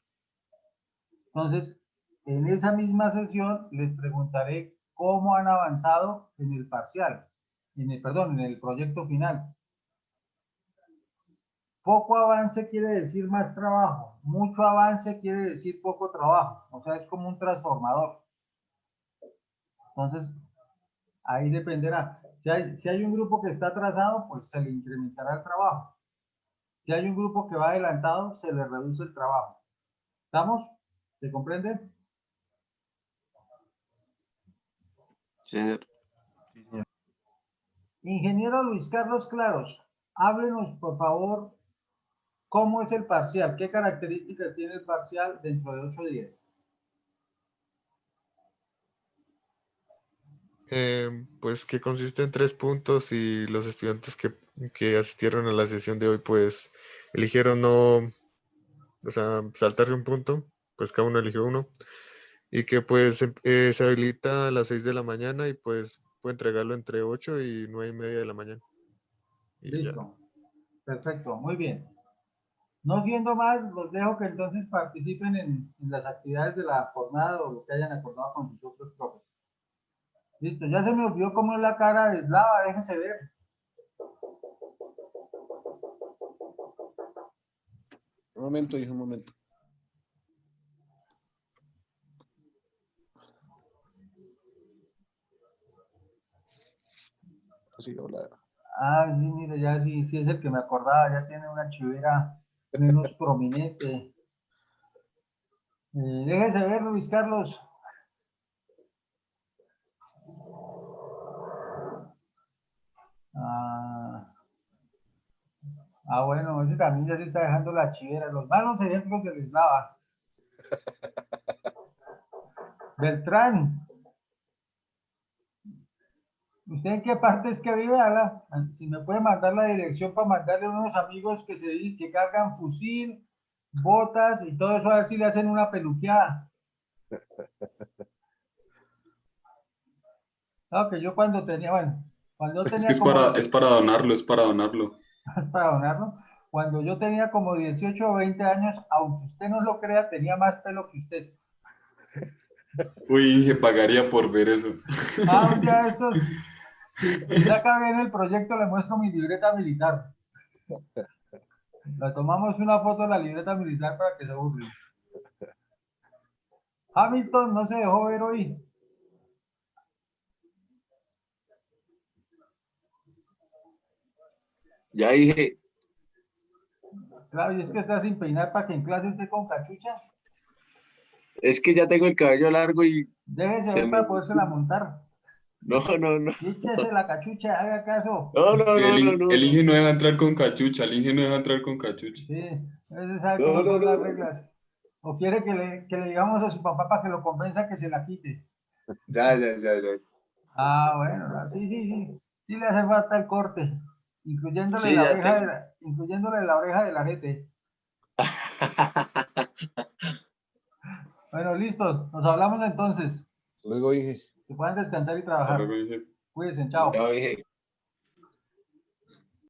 Entonces, en esa misma sesión les preguntaré cómo han avanzado en el parcial, en el proyecto final. Poco avance quiere decir más trabajo, mucho avance quiere decir poco trabajo, o sea, es como un transformador. Entonces, ahí dependerá. Si hay un grupo que está atrasado, pues se le incrementará el trabajo. Si hay un grupo que va adelantado, se le reduce el trabajo. ¿Estamos? ¿Se comprende? Sí, señor. Sí, señor. Ingeniero Luis Carlos Claros, háblenos por favor cómo es el parcial, qué características tiene el parcial dentro de 8 días. Pues que consiste en 3 puntos y los estudiantes que asistieron a la sesión de hoy pues eligieron no, o sea, saltarse un punto, pues cada uno eligió uno y que pues se habilita a las 6 de la mañana y pues puede entregarlo entre 8 y 9:30 de la mañana. Y ya. Listo. Perfecto, muy bien. No siendo más, los dejo que entonces participen en las actividades de la jornada o lo que hayan acordado con sus otros profes. Listo, ya se me olvidó cómo es la cara de Slava, déjense ver. Un momento, hijo, un momento. Sí, hola. Ah, sí, mire, ya sí, sí es el que me acordaba, ya tiene una chivera menos prominente. Déjese ver, Luis Carlos. Ah, bueno, ese también ya se está dejando la chivera. Los malos ejemplos del Eslava. Beltrán, ¿usted en qué parte es que vive, Ala? Si me puede mandar la dirección para mandarle a unos amigos que cargan fusil, botas y todo eso, a ver si le hacen una peluqueada. Claro que yo cuando tenía, bueno, cuando yo Es que tenía como, es para donarlo, es para donarlo. para donarlo, cuando yo tenía como 18 o 20 años, aunque usted no lo crea, tenía más pelo que usted. Uy, Inge, pagaría por ver eso. Ah, un día de estos, si saca bien el proyecto, le muestro mi libreta militar. Le tomamos una foto de la libreta militar para que se burle. Hamilton no se dejó ver hoy. Ya dije, Claro, y es que está sin peinar para que en clase esté con cachucha. es que ya tengo el cabello largo y Déjese se ver me... para podérsela montar. No, no, no. Quítese la cachucha, haga caso. No, no, El, no, no, no, el no. Inge no deja entrar con cachucha, el Inge no deja entrar con cachucha. Sí, ese sabe No, cómo no, son no, las no. reglas. O quiere que le digamos a su papá para que lo convenza que se la quite. Ya, ya, ya, ya. Ah, bueno, sí, sí, sí. Sí le hace falta el corte, incluyéndole Sí, la ya oreja tengo. incluyéndole la oreja del arete. Bueno, listo. Nos hablamos entonces. Luego dije. Que puedan descansar y Hasta trabajar. luego, Inge. Cuídense, chao. Ya dije.